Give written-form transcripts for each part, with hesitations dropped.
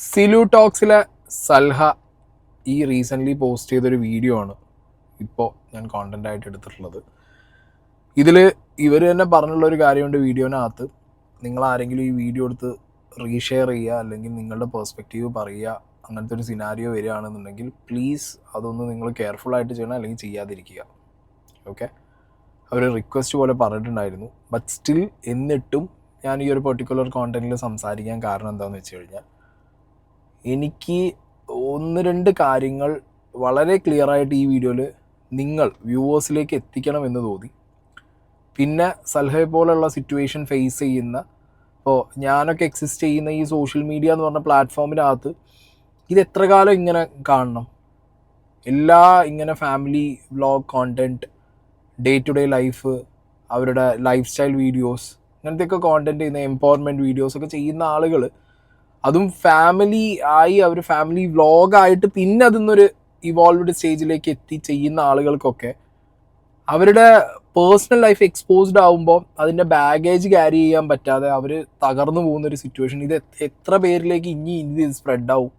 സിലു ടോക്സിലെ സൽഹ ഈ recently post ചെയ്തൊരു video ആണ് ഇപ്പോൾ ഞാൻ കോണ്ടൻ്റ് ആയിട്ട് എടുത്തിട്ടുള്ളത്. ഇതിൽ ഇവർ തന്നെ പറഞ്ഞുള്ളൊരു കാര്യമുണ്ട് വീഡിയോനകത്ത്. നിങ്ങൾ ആരെങ്കിലും ഈ വീഡിയോ എടുത്ത് റീഷെയർ ചെയ്യുക അല്ലെങ്കിൽ നിങ്ങളുടെ പേഴ്സ്പെക്റ്റീവ് പറയുക, അങ്ങനത്തെ ഒരു സിനാരിയോ വരികയാണെന്നുണ്ടെങ്കിൽ പ്ലീസ് അതൊന്ന് നിങ്ങൾ കെയർഫുള്ളായിട്ട് ചെയ്യണം, അല്ലെങ്കിൽ ചെയ്യാതിരിക്കുക. ഓക്കെ, അവർ റിക്വസ്റ്റ് പോലെ പറഞ്ഞിട്ടുണ്ടായിരുന്നു. ബട്ട് സ്റ്റിൽ എന്നിട്ടും ഞാൻ ഈ ഒരു പെർട്ടിക്കുലർ കോണ്ടൻറ്റിൽ സംസാരിക്കാൻ കാരണം എന്താണെന്ന് വെച്ച് കഴിഞ്ഞാൽ, എനിക്ക് ഒന്ന് രണ്ട് കാര്യങ്ങൾ വളരെ ക്ലിയറായിട്ട് ഈ വീഡിയോയിൽ നിങ്ങൾ വ്യൂവേഴ്സിലേക്ക് എത്തിക്കണം എന്ന് തോന്നി. പിന്നെ സൽഹയെ പോലുള്ള സിറ്റുവേഷൻ ഫേസ് ചെയ്യുന്ന, ഇപ്പോൾ ഞാനൊക്കെ എക്സിസ്റ്റ് ചെയ്യുന്ന ഈ സോഷ്യൽ മീഡിയ എന്ന് പറഞ്ഞ പ്ലാറ്റ്ഫോമിനകത്ത് ഇത് എത്ര കാലം ഇങ്ങനെ കാണണം? ഇങ്ങനെ family vlog content, day to day life, അവരുടെ ലൈഫ് സ്റ്റൈൽ വീഡിയോസ്, അങ്ങനത്തെയൊക്കെ കോണ്ടൻറ്റ് ചെയ്യുന്ന എംപവർമെൻറ്റ് വീഡിയോസൊക്കെ ചെയ്യുന്ന ആളുകൾ, അതും ഫാമിലി ആയി അവർ ഫാമിലി വ്ളോഗായിട്ട് പിന്നെ അതിന്നൊരു ഇവോൾവ്ഡ് സ്റ്റേജിലേക്ക് എത്തി ചെയ്യുന്ന ആളുകൾക്കൊക്കെ അവരുടെ പേഴ്സണൽ ലൈഫ് എക്സ്പോസ്ഡ് ആകുമ്പോൾ അതിൻ്റെ ബാഗേജ് ക്യാരി ചെയ്യാൻ പറ്റാതെ അവർ തകർന്നു പോകുന്നൊരു സിറ്റുവേഷൻ. ഇത് എത്ര പേരിലേക്ക് ഇനി ഇത് സ്പ്രെഡാവും?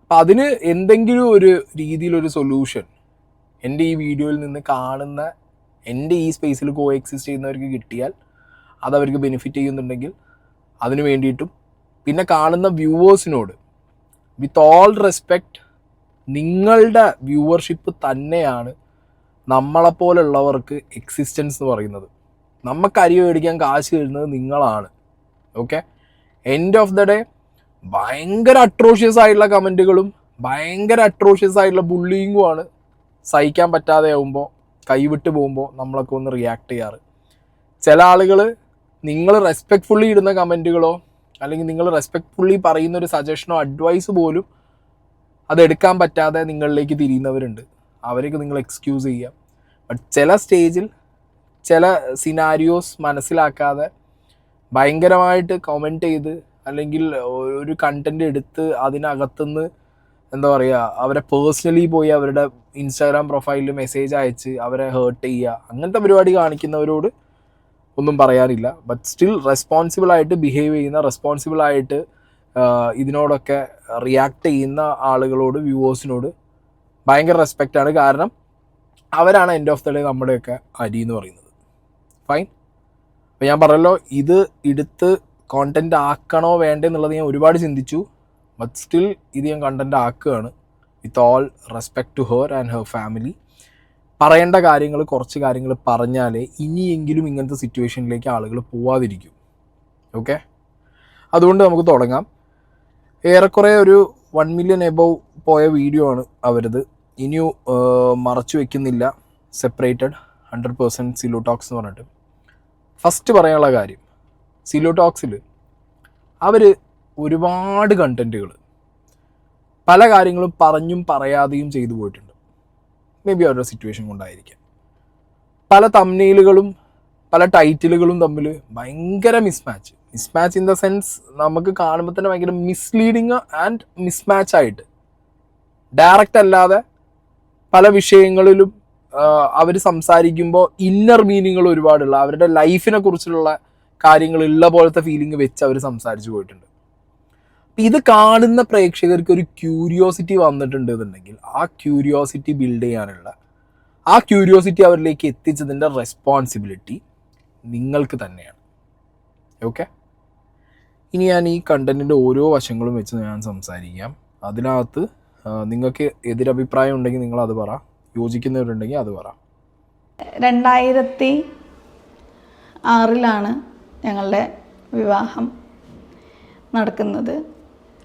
അപ്പം അതിന് എന്തെങ്കിലും ഒരു രീതിയിലൊരു സൊല്യൂഷൻ എൻ്റെ ഈ വീഡിയോയിൽ നിന്ന് കാണുന്ന, എൻ്റെ ഈ സ്പേസിൽ കോ എക്സിസ്റ്റ് ചെയ്യുന്നവർക്ക് കിട്ടിയാൽ അതവർക്ക് ബെനിഫിറ്റ് ചെയ്യുന്നുണ്ടെങ്കിൽ അതിന് വേണ്ടിയിട്ടും, പിന്നെ കാണുന്ന വ്യൂവേഴ്സിനോട് വിത്ത് ഓൾ റെസ്പെക്റ്റ്, നിങ്ങളുടെ വ്യൂവർഷിപ്പ് തന്നെയാണ് നമ്മളെപ്പോലുള്ളവർക്ക് എക്സിസ്റ്റൻസ് എന്ന് പറയുന്നത്. നമുക്ക് അരി മേടിക്കാൻ കാശ് തരുന്നത് നിങ്ങളാണ്. Okay, end of the day ഭയങ്കര അട്രോഷ്യസ് ആയിട്ടുള്ള കമൻറ്റുകളും ഭയങ്കര അട്രോഷ്യസ് ആയിട്ടുള്ള ബുള്ളിങ്ങുമാണ് സഹിക്കാൻ പറ്റാതെ ആകുമ്പോൾ, കൈവിട്ട് പോകുമ്പോൾ നമ്മളൊക്കെ ഒന്ന് റിയാക്ട് ചെയ്യാറ്. ചില ആളുകൾ നിങ്ങൾ റെസ്പെക്റ്റ്ഫുള്ളി ഇടുന്ന കമൻറ്റുകളോ അല്ലെങ്കിൽ നിങ്ങൾ റെസ്പെക്റ്റ്ഫുള്ളി പറയുന്ന ഒരു സജഷനോ അഡ്വൈസ് പോലും അതെടുക്കാൻ പറ്റാതെ നിങ്ങളിലേക്ക് തിരിയുന്നവരുണ്ട്. അവരൊക്കെ നിങ്ങൾ എക്സ്ക്യൂസ് ചെയ്യുക. ബട്ട് ചില സ്റ്റേജിൽ ചില സിനാരിയോസ് മനസ്സിലാക്കാതെ ഭയങ്കരമായിട്ട് കമൻറ്റ് ചെയ്ത് അല്ലെങ്കിൽ ഒരു കണ്ടൻറ്റ് എടുത്ത് അതിനകത്തുനിന്ന് എന്താ പറയുക, അവരെ പേഴ്സണലി പോയി അവരുടെ ഇൻസ്റ്റാഗ്രാം പ്രൊഫൈലിൽ മെസ്സേജ് അയച്ച് അവരെ ഹേർട്ട് ചെയ്യുക, അങ്ങനത്തെ പരിപാടി കാണിക്കുന്നവരോട് ഒന്നും പറയാനില്ല. ബട്ട് സ്റ്റിൽ റെസ്പോൺസിബിളായിട്ട് ബിഹേവ് ചെയ്യുന്ന, റെസ്പോൺസിബിളായിട്ട് ഇതിനോടൊക്കെ റിയാക്ട് ചെയ്യുന്ന ആളുകളോട്, വ്യൂവേഴ്സിനോട് ഭയങ്കര റെസ്പെക്റ്റാണ്. കാരണം അവരാണ് എൻഡ് ഓഫ് ദ ഡേ നമ്മുടെയൊക്കെ അരി എന്ന് പറയുന്നത്. ഫൈൻ. അപ്പോൾ ഞാൻ പറഞ്ഞല്ലോ, ഇത് എടുത്ത് കോണ്ടൻറ്റ് ആക്കണോ വേണ്ടേ എന്നുള്ളത് ഞാൻ ഒരുപാട് ചിന്തിച്ചു. ബട്ട് സ്റ്റിൽ ഇത് ഞാൻ കണ്ടൻറ്റ് ആക്കുകയാണ് with all respect to her and her family. പറയേണ്ട കാര്യങ്ങൾ, കുറച്ച് കാര്യങ്ങൾ പറഞ്ഞാലേ ഇനിയെങ്കിലും ഇങ്ങനത്തെ സിറ്റുവേഷനിലേക്ക് ആളുകൾ പോവാതിരിക്കും. ഓക്കെ, അതുകൊണ്ട് നമുക്ക് തുടങ്ങാം. ഏറെക്കുറെ ഒരു 1 million എബവ് പോയ വീഡിയോ ആണ് അവരത്. ഇനിയും മറച്ചു വയ്ക്കുന്നില്ല. സെപ്പറേറ്റഡ് 100% സിലു ടോക്സ് എന്ന് പറഞ്ഞിട്ട്. ഫസ്റ്റ് പറയാനുള്ള കാര്യം, സിലു ടോക്സിൽ അവർ ഒരുപാട് കണ്ടൻറ്റുകൾ പല കാര്യങ്ങളും പറഞ്ഞും പറയാതെയും ചെയ്തു പോയിട്ടുണ്ട്. മേ ബി അവരുടെ സിറ്റുവേഷൻ കൊണ്ടായിരിക്കാം. പല തംനെയിലുകളും പല ടൈറ്റിലുകളും തമ്മിൽ ഭയങ്കര മിസ്മാച്ച് ഇൻ ദ സെൻസ് നമുക്ക് കാണുമ്പോൾ തന്നെ ഭയങ്കര മിസ്ലീഡിങ് ആൻഡ് മിസ്മാച്ച് ആയിട്ട്, ഡയറക്റ്റ് അല്ലാതെ പല വിഷയങ്ങളിലും അവർ സംസാരിക്കുമ്പോൾ ഇന്നർ മീനിങ്ങൾ ഒരുപാടുള്ള, അവരുടെ ലൈഫിനെ കുറിച്ചുള്ള കാര്യങ്ങളുള്ള പോലത്തെ ഫീലിംഗ് വെച്ച് അവർ സംസാരിച്ചു പോയിട്ടുണ്ട്. ഇത് കാണുന്ന പ്രേക്ഷകർക്ക് ഒരു ക്യൂരിയോസിറ്റി വന്നിട്ടുണ്ട് എന്നുണ്ടെങ്കിൽ ആ ക്യൂരിയോസിറ്റി ബിൽഡ് ചെയ്യാനുള്ള, ആ ക്യൂരിയോസിറ്റി അവരിലേക്ക് എത്തിച്ചതിൻ്റെ റെസ്പോൺസിബിലിറ്റി നിങ്ങൾക്ക് തന്നെയാണ്. ഓക്കെ, ഇനി ഞാൻ ഈ കണ്ടൻറ്റിൻ്റെ ഓരോ വശങ്ങളും വെച്ച് ഞാൻ സംസാരിക്കാം. അതിനകത്ത് നിങ്ങൾക്ക് എതിരഭിപ്രായം ഉണ്ടെങ്കിൽ നിങ്ങളത് പറ, യോജിക്കുന്നവരുണ്ടെങ്കിൽ അത് പറ. 2006 ഞങ്ങളുടെ വിവാഹം നടക്കുന്നത്.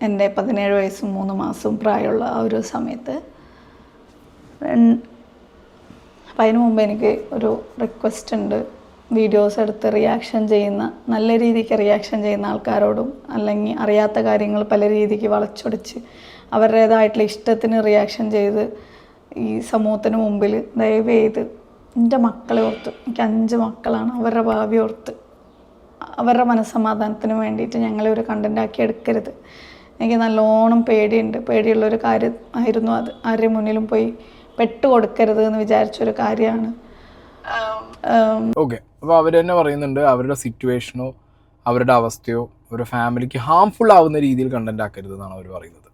എൻ്റെ 17 വയസ്സും 3 മാസവും പ്രായമുള്ള ആ ഒരു സമയത്ത്. അപ്പം അതിന് മുമ്പ് എനിക്ക് ഒരു റിക്വസ്റ്റ് ഉണ്ട്. വീഡിയോസ് എടുത്ത് റിയാക്ഷൻ ചെയ്യുന്ന, നല്ല രീതിക്ക് റിയാക്ഷൻ ചെയ്യുന്ന ആൾക്കാരോടും, അല്ലെങ്കിൽ അറിയാത്ത കാര്യങ്ങൾ പല രീതിക്ക് വളച്ചൊടിച്ച് അവരുടേതായിട്ടുള്ള ഇഷ്ടത്തിന് റിയാക്ഷൻ ചെയ്ത് ഈ സമൂഹത്തിന് മുമ്പിൽ ദയവ് ചെയ്ത് എൻ്റെ മക്കളെ ഓർത്ത്, എനിക്ക് 5 മക്കളാണ്, അവരുടെ ഭാവി ഓർത്ത്, അവരുടെ മനസ്സമാധാനത്തിന് വേണ്ടിയിട്ട് ഞങ്ങളെ ഒരു കണ്ടൻ്റാക്കി എടുക്കരുത്. എനിക്ക് നല്ലോണം പേടിയുണ്ട്. പേടിയുള്ളൊരു കാര്യം ആയിരുന്നു അത്. ആരുടെ മുന്നിലും പോയി പെട്ടുകൊടുക്കരുത് എന്ന് വിചാരിച്ചൊരു കാര്യമാണ്. ഓക്കെ, അപ്പോൾ അവർ തന്നെ പറയുന്നുണ്ട് അവരുടെ സിറ്റുവേഷനോ അവരുടെ അവസ്ഥയോ അവരുടെ ഫാമിലിക്ക് ഹാംഫുൾ ആവുന്ന രീതിയിൽ കണ്ടന്റ് ആക്കരുത് എന്നാണ് അവർ പറയുന്നത്.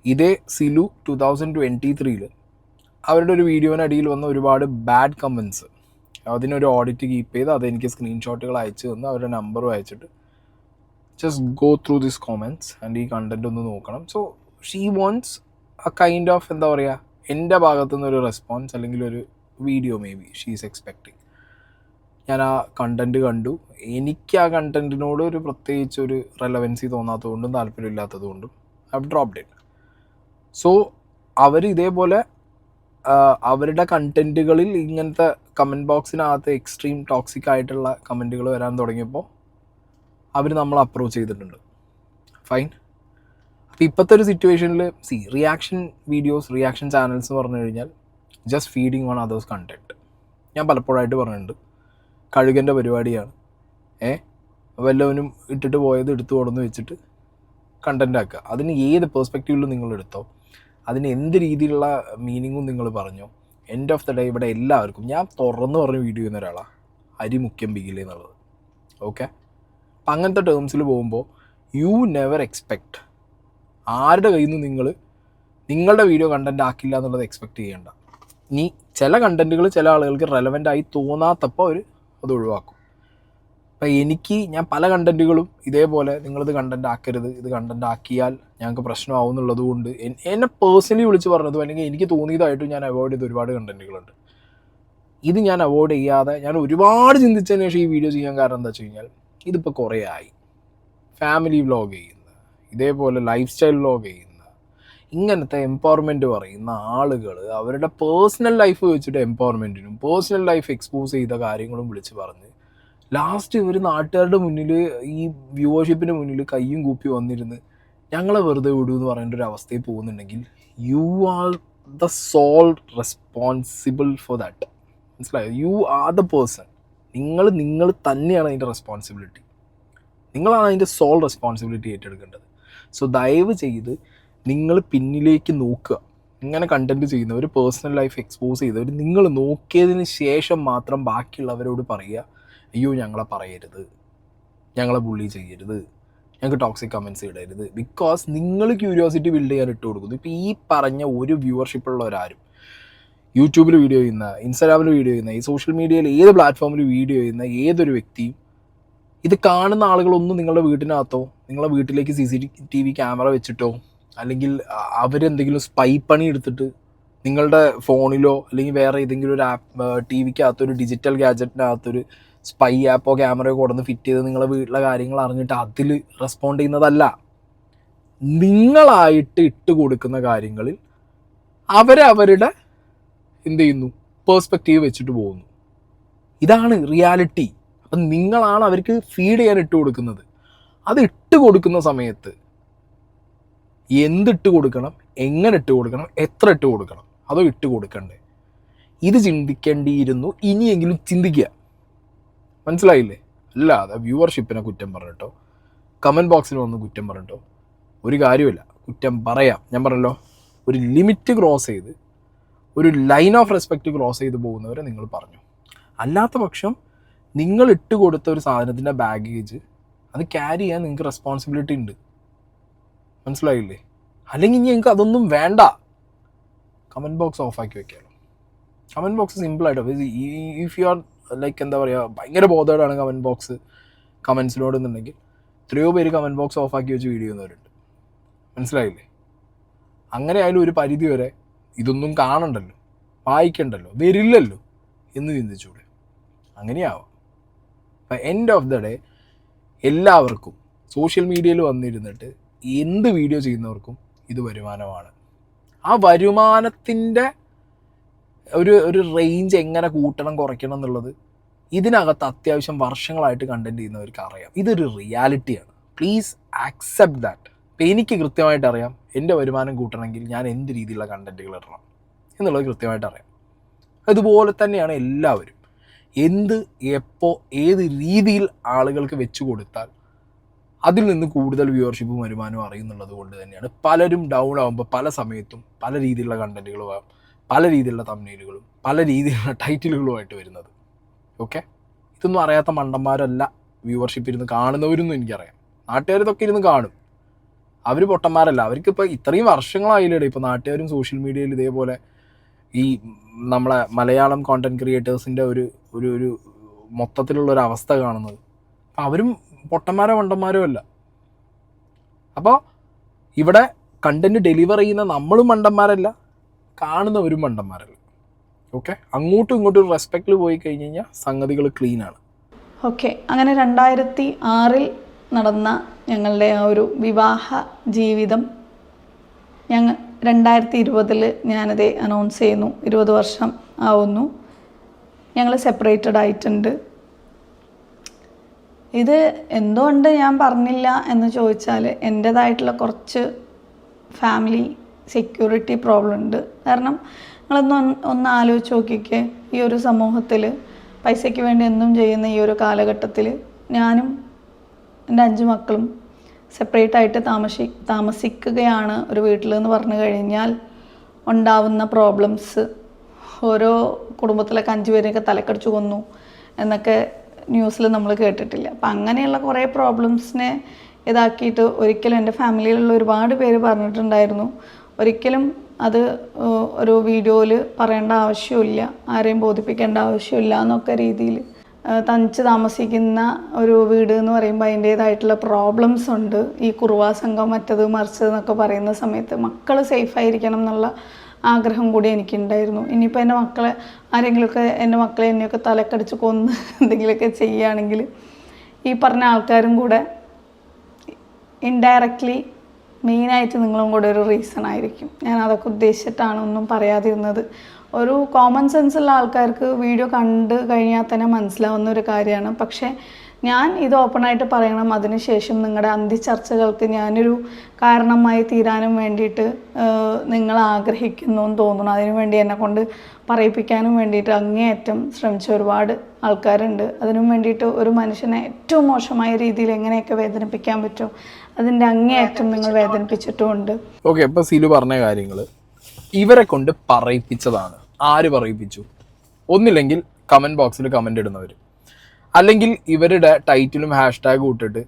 ഇതേ സിലു 2023 അവരുടെ ഒരു വീഡിയോനടിയിൽ വന്ന ഒരുപാട് ബാഡ് കമൻസ്, അതിനൊരു ഓഡിറ്റ് കീപ്പ് ചെയ്ത് അതെനിക്ക് സ്ക്രീൻഷോട്ടുകൾ അയച്ചു തന്ന് അവരുടെ നമ്പറും അയച്ചിട്ട് just go through this comments and ഈ കണ്ടന്റ് ഒന്ന് നോക്കണം. So she wounds A kind of എന്താ പറയുക, എൻ്റെ ഭാഗത്തു നിന്നൊരു റെസ്പോൺസ് അല്ലെങ്കിൽ ഒരു video may be she is expecting. ഞാൻ ആ കണ്ടൻറ്റ് കണ്ടു. എനിക്ക് ആ കണ്ടൻറ്റിനോട് ഒരു പ്രത്യേകിച്ച് ഒരു റെലവൻസി തോന്നാത്തതുകൊണ്ടും താല്പര്യമില്ലാത്തതുകൊണ്ടും I have dropped it. So അവർ ഇതേപോലെ അവരുടെ കണ്ടൻറ്റുകളിൽ ഇങ്ങനത്തെ കമൻറ്റ് ബോക്സിനകത്ത് എക്സ്ട്രീം ടോക്സിക് ആയിട്ടുള്ള കമൻറ്റുകൾ വരാൻ തുടങ്ങിയപ്പോൾ അവർ നമ്മൾ അപ്രോച്ച് ചെയ്തിട്ടുണ്ട്. ഫൈൻ. അപ്പോൾ ഇപ്പോഴത്തെ ഒരു സിറ്റുവേഷനിൽ റിയാക്ഷൻ വീഡിയോസ്, റിയാക്ഷൻ ചാനൽസ് എന്ന് പറഞ്ഞു കഴിഞ്ഞാൽ just feeding on others content. ഞാൻ പലപ്പോഴായിട്ട് പറഞ്ഞിട്ടുണ്ട്, കഴുകൻ്റെ പരിപാടിയാണ്. വല്ലവനും ഇട്ടിട്ട് പോയത് എടുത്തു കൊടുന്ന് വെച്ചിട്ട് കണ്ടൻ്റ് ആക്കുക. അതിന് ഏത് പേഴ്സ്പെക്റ്റീവിലും നിങ്ങൾ എടുത്തോ, അതിന് എന്ത് രീതിയിലുള്ള മീനിങ്ങും നിങ്ങൾ പറഞ്ഞോ, എൻഡ് ഓഫ് ദ ഡേ ഇവിടെ എല്ലാവർക്കും, ഞാൻ തുറന്ന് പറഞ്ഞ് വീഡിയോ ചെയ്യുന്ന ഒരാളാണ്, അരി മുഖ്യം ബിഗിലേ എന്നുള്ളത്. ഓക്കെ. അപ്പം അങ്ങനത്തെ ടേംസിൽ പോകുമ്പോൾ യു നെവർ എക്സ്പെക്റ്റ് ആരുടെ കയ്യിൽ നിന്ന് നിങ്ങൾ നിങ്ങളുടെ വീഡിയോ കണ്ടൻറ് ആക്കില്ല എന്നുള്ളത് എക്സ്പെക്റ്റ് ചെയ്യേണ്ട. ഇനി ചില കണ്ടൻറ്റുകൾ ചില ആളുകൾക്ക് റെലവൻ്റ് ആയി തോന്നാത്തപ്പോൾ അവർ അത് ഒഴിവാക്കും. അപ്പം ഞാൻ പല കണ്ടൻറ്റുകളും ഇതേപോലെ നിങ്ങളിത് കണ്ടൻറ് ആക്കരുത്, ഇത് കണ്ടൻറ് ആക്കിയാൽ ഞങ്ങൾക്ക് പ്രശ്നമാവും എന്നുള്ളത് കൊണ്ട് എന്നെ പേഴ്സണലി വിളിച്ച് പറഞ്ഞതും അല്ലെങ്കിൽ എനിക്ക് തോന്നിയതായിട്ടും ഞാൻ അവോയ്ഡ് ചെയ്ത ഒരുപാട് കണ്ടൻറ്റുകളുണ്ട്. ഇത് ഞാൻ അവോയ്ഡ് ചെയ്യാതെ ഞാൻ ഒരുപാട് ചിന്തിച്ചതിന് ശേഷം ഈ വീഡിയോ ചെയ്യാൻ കാരണം എന്താ വെച്ച് കഴിഞ്ഞാൽ, ഇതിപ്പോൾ കുറേ ആയി ഫാമിലി വ്ലോഗ് ചെയ്യുന്ന, ഇതേപോലെ ലൈഫ് സ്റ്റൈൽ വ്ലോഗ് ചെയ്യുന്ന, ഇങ്ങനത്തെ എംപവർമെൻറ്റ് പറയുന്ന ആളുകൾ അവരുടെ പേഴ്സണൽ ലൈഫ് വെച്ചിട്ട് എംപവർമെൻറ്റിനും പേഴ്സണൽ ലൈഫ് എക്സ്പോസ് ചെയ്ത കാര്യങ്ങളും വിളിച്ച് പറഞ്ഞ് ലാസ്റ്റ് ഇവർ നാട്ടുകാരുടെ മുന്നിൽ ഈ വ്യൂവർഷിപ്പിൻ്റെ മുന്നിൽ കയ്യും കൂപ്പി വന്നിരുന്ന് ഞങ്ങളെ വെറുതെ വിടൂ എന്ന് പറയേണ്ട ഒരു അവസ്ഥയിൽ പോകുന്നുണ്ടെങ്കിൽ you are the sole responsible for that. മനസ്സിലായോ? You are the person. നിങ്ങൾ തന്നെയാണ് അതിൻ്റെ റെസ്പോൺസിബിലിറ്റി. നിങ്ങളാണ് അതിൻ്റെ സോൾ റെസ്പോൺസിബിലിറ്റി ഏറ്റെടുക്കേണ്ടത്. സോ ദയവ് ചെയ്ത് നിങ്ങൾ പിന്നിലേക്ക് നോക്കുക. ഇങ്ങനെ കണ്ടൻറ്റ് ചെയ്യുന്നവർ, പേഴ്സണൽ ലൈഫ് എക്സ്പോസ് ചെയ്തവർ, നിങ്ങൾ നോക്കിയതിന് ശേഷം മാത്രം ബാക്കിയുള്ളവരോട് പറയുക, അയ്യോ ഞങ്ങളെ പറയരുത്, ഞങ്ങളെ ബുള്ളി ചെയ്യരുത്, ഞങ്ങൾക്ക് ടോക്സിക് കമൻറ്റ്സ് ഇടരുത്. ബിക്കോസ് നിങ്ങൾ ക്യൂരിയോസിറ്റി ബിൽഡ് ചെയ്യാൻ ഇട്ട് കൊടുക്കുന്നു. ഇപ്പോൾ ഈ പറഞ്ഞ ഒരു വ്യൂവർഷിപ്പുള്ളവരാരും യൂട്യൂബിൽ വീഡിയോ ചെയ്യുന്ന, ഇൻസ്റ്റാഗ്രാമിൽ വീഡിയോ ചെയ്യുന്ന, ഈ സോഷ്യൽ മീഡിയയിൽ ഏത് പ്ലാറ്റ്ഫോമിൽ വീഡിയോ ചെയ്യുന്ന ഏതൊരു വ്യക്തിയും ഇത് കാണുന്ന ആളുകളൊന്നും നിങ്ങളുടെ വീട്ടിനകത്തോ നിങ്ങളുടെ വീട്ടിലേക്ക് CCTV ക്യാമറ വെച്ചിട്ടോ അല്ലെങ്കിൽ അവരെന്തെങ്കിലും സ്പൈ പണി എടുത്തിട്ട് നിങ്ങളുടെ ഫോണിലോ അല്ലെങ്കിൽ വേറെ ഏതെങ്കിലും ഒരു TVക്കകത്തൊരു ഡിജിറ്റൽ ഗാഡ്ജറ്റിനകത്തൊരു സ്പൈ ആപ്പോ ക്യാമറയോ കൊടുന്ന് ഫിറ്റ് ചെയ്ത് നിങ്ങളുടെ വീട്ടിലെ കാര്യങ്ങൾ അറിഞ്ഞിട്ട് അതിൽ റെസ്പോണ്ട് ചെയ്യുന്നതല്ല. നിങ്ങളായിട്ട് ഇട്ട് കൊടുക്കുന്ന കാര്യങ്ങളിൽ അവരവരുടെ എന്ത് ചെയ്യുന്നു, പേഴ്സ്പെക്റ്റീവ് വെച്ചിട്ട് പോകുന്നു. ഇതാണ് റിയാലിറ്റി. അപ്പം നിങ്ങളാണ് അവർക്ക് ഫീഡ് ചെയ്യാൻ ഇട്ട് കൊടുക്കുന്നത്. അത് ഇട്ട് കൊടുക്കുന്ന സമയത്ത് എന്തിട്ട് കൊടുക്കണം, എങ്ങനെ ഇട്ട് കൊടുക്കണം, എത്ര ഇട്ട് കൊടുക്കണം, അതോ ഇട്ട് കൊടുക്കണ്ടേ, ഇത് ചിന്തിക്കേണ്ടിയിരുന്നു. ഇനിയെങ്കിലും ചിന്തിക്കുക. മനസ്സിലായില്ലേ? അല്ലാതെ വ്യൂവർഷിപ്പിനെ കുറ്റം പറഞ്ഞിട്ടോ കമൻറ്റ് ബോക്സിൽ വന്ന് കുറ്റം പറഞ്ഞിട്ടോ ഒരു കാര്യമില്ല. കുറ്റം പറയാം, ഞാൻ പറഞ്ഞല്ലോ, ഒരു ലിമിറ്റ് ക്രോസ് ചെയ്ത് ഒരു ലൈൻ ഓഫ് റെസ്പെക്റ്റ് ക്രോസ് ചെയ്ത് പോകുന്നവരെ നിങ്ങൾ പറഞ്ഞു. അല്ലാത്ത പക്ഷം നിങ്ങൾ ഇട്ട് കൊടുത്ത ഒരു സാധനത്തിൻ്റെ ബാഗേജ് അത് ക്യാരി ചെയ്യാൻ നിങ്ങൾക്ക് റെസ്പോൺസിബിലിറ്റി ഉണ്ട്. മനസ്സിലായില്ലേ? അല്ലെങ്കിൽ ഇനി നിങ്ങൾക്ക് അതൊന്നും വേണ്ട, കമൻറ്റ് ബോക്സ് ഓഫാക്കി വെക്കാമല്ലോ. കമൻറ്റ് ബോക്സ് സിമ്പിളായിട്ട്, ഇഫ് യു ആർ ലൈക്ക് എന്താ പറയുക, ഭയങ്കര ബോധേഡാണ് കമൻറ്റ് ബോക്സ് കമൻസിനോടെന്നുണ്ടെങ്കിൽ എത്രയോ പേര് കമൻറ്റ് ബോക്സ് ഓഫാക്കി വെച്ച് വീഡിയോ ചെയ്യുന്നവരുണ്ട്. മനസ്സിലായില്ലേ? അങ്ങനെ ആയാലും ഒരു പരിധി വരെ ഇതൊന്നും കാണണ്ടല്ലോ, വായിക്കണ്ടല്ലോ, വരില്ലല്ലോ എന്ന് ചിന്തിച്ചൂടെ? അങ്ങനെയാവാം. അപ്പം എൻഡ് ഓഫ് ദ ഡേ എല്ലാവർക്കും സോഷ്യൽ മീഡിയയിൽ വന്നിരുന്നിട്ട് എന്ത് വീഡിയോ ചെയ്യുന്നവർക്കും ഇത് വരുമാനമാണ്. ആ വരുമാനത്തിൻ്റെ ഒരു റേഞ്ച് എങ്ങനെ കൂട്ടണം കുറയ്ക്കണം എന്നുള്ളത് ഇതിനകത്ത് അത്യാവശ്യം വർഷങ്ങളായിട്ട് കണ്ടൻറ്റ് ചെയ്യുന്നവർക്ക് അറിയാം. ഇതൊരു റിയാലിറ്റിയാണ്. Please accept that. ഇപ്പം എനിക്ക് കൃത്യമായിട്ട് അറിയാം എൻ്റെ വരുമാനം കൂട്ടണമെങ്കിൽ ഞാൻ എന്ത് രീതിയിലുള്ള കണ്ടൻറ്റുകൾ ഇടണം എന്നുള്ളത് കൃത്യമായിട്ട് അറിയാം. അതുപോലെ തന്നെയാണ് എല്ലാവരും. എന്ത്, എപ്പോൾ, ഏത് രീതിയിൽ ആളുകൾക്ക് വെച്ച് കൊടുത്താൽ അതിൽ നിന്ന് കൂടുതൽ വ്യൂവർഷിപ്പും വരുമാനവും അറിയുന്നുള്ളത് കൊണ്ട് തന്നെയാണ് പലരും ഡൗൺ ആകുമ്പോൾ പല സമയത്തും പല രീതിയിലുള്ള കണ്ടൻറ്റുകളും പല രീതിയിലുള്ള തംബ്നെയിലുകളും പല രീതിയിലുള്ള ടൈറ്റിലുകളുമായിട്ട് വരുന്നത്. ഓക്കെ, ഇതൊന്നും അറിയാത്ത മണ്ടന്മാരല്ല വ്യൂവർഷിപ്പ് ഇരുന്ന് കാണുന്നവരൊന്നും എനിക്കറിയാം. നാട്ടുകാരിതൊക്കെ ഇരുന്ന് കാണും. അവർ പൊട്ടന്മാരല്ല. അവർക്കിപ്പോൾ ഇത്രയും വർഷങ്ങളായില്ലേ ഇപ്പോൾ നാട്ടുകാരും സോഷ്യൽ മീഡിയയിൽ ഇതേപോലെ ഈ നമ്മളെ മലയാളം കോണ്ടന്റ് ക്രിയേറ്റേഴ്സിൻ്റെ ഒരു ഒരു ഒരു മൊത്തത്തിലുള്ളൊരു അവസ്ഥ കാണുന്നത്. അപ്പം അവരും പൊട്ടന്മാരോ മണ്ടന്മാരോ അല്ല. അപ്പോൾ ഇവിടെ കണ്ടന്റ് ഡെലിവർ ചെയ്യുന്ന നമ്മളും മണ്ടന്മാരല്ല, കാണുന്നവരും മണ്ടന്മാരല്ല. ഓക്കെ, അങ്ങോട്ടും ഇങ്ങോട്ടും ഒരു റെസ്പെക്റ്റിൽ പോയി കഴിഞ്ഞ് കഴിഞ്ഞാൽ സംഗതികൾ ക്ലീനാണ്. ഓക്കെ, അങ്ങനെ 2006 നടന്ന ഞങ്ങളുടെ ആ ഒരു വിവാഹ ജീവിതം 2020 ഞാനത് അനൗൺസ് ചെയ്യുന്നു. 20 വർഷം ആവുന്നു, ഞങ്ങൾ സെപ്പറേറ്റഡ് ആയിട്ടുണ്ട്. ഇത് എന്തുകൊണ്ട് ഞാൻ പറഞ്ഞില്ല എന്ന് ചോദിച്ചാൽ എൻ്റേതായിട്ടുള്ള കുറച്ച് ഫാമിലി സെക്യൂരിറ്റി പ്രോബ്ലം ഉണ്ട്. കാരണം ഒന്ന് ആലോചിച്ച് നോക്കിക്കേ, ഈ ഒരു സമൂഹത്തിൽ പൈസയ്ക്ക് വേണ്ടി എന്തും ചെയ്യുന്ന ഈ ഒരു കാലഘട്ടത്തിൽ ഞാനും എൻ്റെ 5 മക്കളും സെപ്പറേറ്റായിട്ട് താമസിക്കുകയാണ് ഒരു വീട്ടിലെന്ന് പറഞ്ഞു കഴിഞ്ഞാൽ ഉണ്ടാവുന്ന പ്രോബ്ലംസ്, ഓരോ കുടുംബത്തിലൊക്കെ 5 പേരെയൊക്കെ തലക്കടിച്ചു കൊന്നു എന്നൊക്കെ ന്യൂസിൽ നമ്മൾ കേട്ടിട്ടില്ല. അപ്പം അങ്ങനെയുള്ള കുറേ പ്രോബ്ലംസിനെ ഇതാക്കിയിട്ട് ഒരിക്കലും എൻ്റെ ഫാമിലിയിലുള്ള ഒരുപാട് പേര് പറഞ്ഞിട്ടുണ്ടായിരുന്നു, ഒരിക്കലും അത് ഒരു വീഡിയോയിൽ പറയേണ്ട ആവശ്യമില്ല, ആരെയും ബോധിപ്പിക്കേണ്ട ആവശ്യമില്ല എന്നൊക്കെ രീതിയിൽ. തനിച്ച് താമസിക്കുന്ന ഒരു വീട് എന്ന് പറയുമ്പോൾ അതിൻ്റേതായിട്ടുള്ള പ്രോബ്ലംസ് ഉണ്ട്. ഈ കുറുവാ സംഘം മറ്റത് മറിച്ചത് എന്നൊക്കെ പറയുന്ന സമയത്ത് മക്കൾ സേഫായിരിക്കണം എന്നുള്ള ആഗ്രഹം കൂടി എനിക്കുണ്ടായിരുന്നു. ഇനിയിപ്പോൾ എൻ്റെ മക്കളെ ആരെങ്കിലുമൊക്കെ എൻ്റെ മക്കളെ എന്നെയൊക്കെ തലക്കടിച്ച് കൊന്ന് എന്തെങ്കിലുമൊക്കെ ചെയ്യുകയാണെങ്കിൽ ഈ പറഞ്ഞ ആൾക്കാരും കൂടെ ഇൻഡയറക്റ്റ്ലി മെയിനായിട്ട് നിങ്ങളും കൂടെ ഒരു റീസൺ ആയിരിക്കും. ഞാൻ അതൊക്കെ ഉദ്ദേശിച്ചിട്ടാണ് ഒന്നും പറയാതിരുന്നത്. ഒരു കോമൺ സെൻസുള്ള ആൾക്കാർക്ക് വീഡിയോ കണ്ട് കഴിഞ്ഞാൽ തന്നെ മനസ്സിലാവുന്ന ഒരു കാര്യമാണ്. പക്ഷേ ഞാൻ ഇത് ഓപ്പണായിട്ട് പറയണം, അതിനുശേഷം നിങ്ങളുടെ അന്തിച്ചർച്ചകൾക്ക് ഞാനൊരു കാരണമായി തീരാനും വേണ്ടിയിട്ട് നിങ്ങൾ ആഗ്രഹിക്കുന്നു എന്ന് തോന്നുന്നു. അതിനുവേണ്ടി എന്നെ കൊണ്ട് പറയിപ്പിക്കാനും വേണ്ടിയിട്ട് അങ്ങേയറ്റം ശ്രമിച്ച ഒരുപാട് ആൾക്കാരുണ്ട്. അതിനും വേണ്ടിയിട്ട് ഒരു മനുഷ്യനെ ഏറ്റവും മോശമായ രീതിയിൽ എങ്ങനെയൊക്കെ വേദനിപ്പിക്കാൻ പറ്റും അതിൻ്റെ അങ്ങേയറ്റം നിങ്ങൾ വേദനിപ്പിച്ചിട്ടുമുണ്ട്. ഓക്കെ, അപ്പോൾ സിലു പറഞ്ഞ കാര്യങ്ങൾ ഇവരെ കൊണ്ട് പറയിപ്പിച്ചതാണ്. ആര് പറയിപ്പിച്ചു? ഒന്നില്ലെങ്കിൽ കമൻറ്റ് ബോക്സിൽ കമൻ്റ് ഇടുന്നവർ, അല്ലെങ്കിൽ ഇവരുടെ ടൈറ്റിലും ഹാഷ്ടാഗും ഇട്ടിട്ട്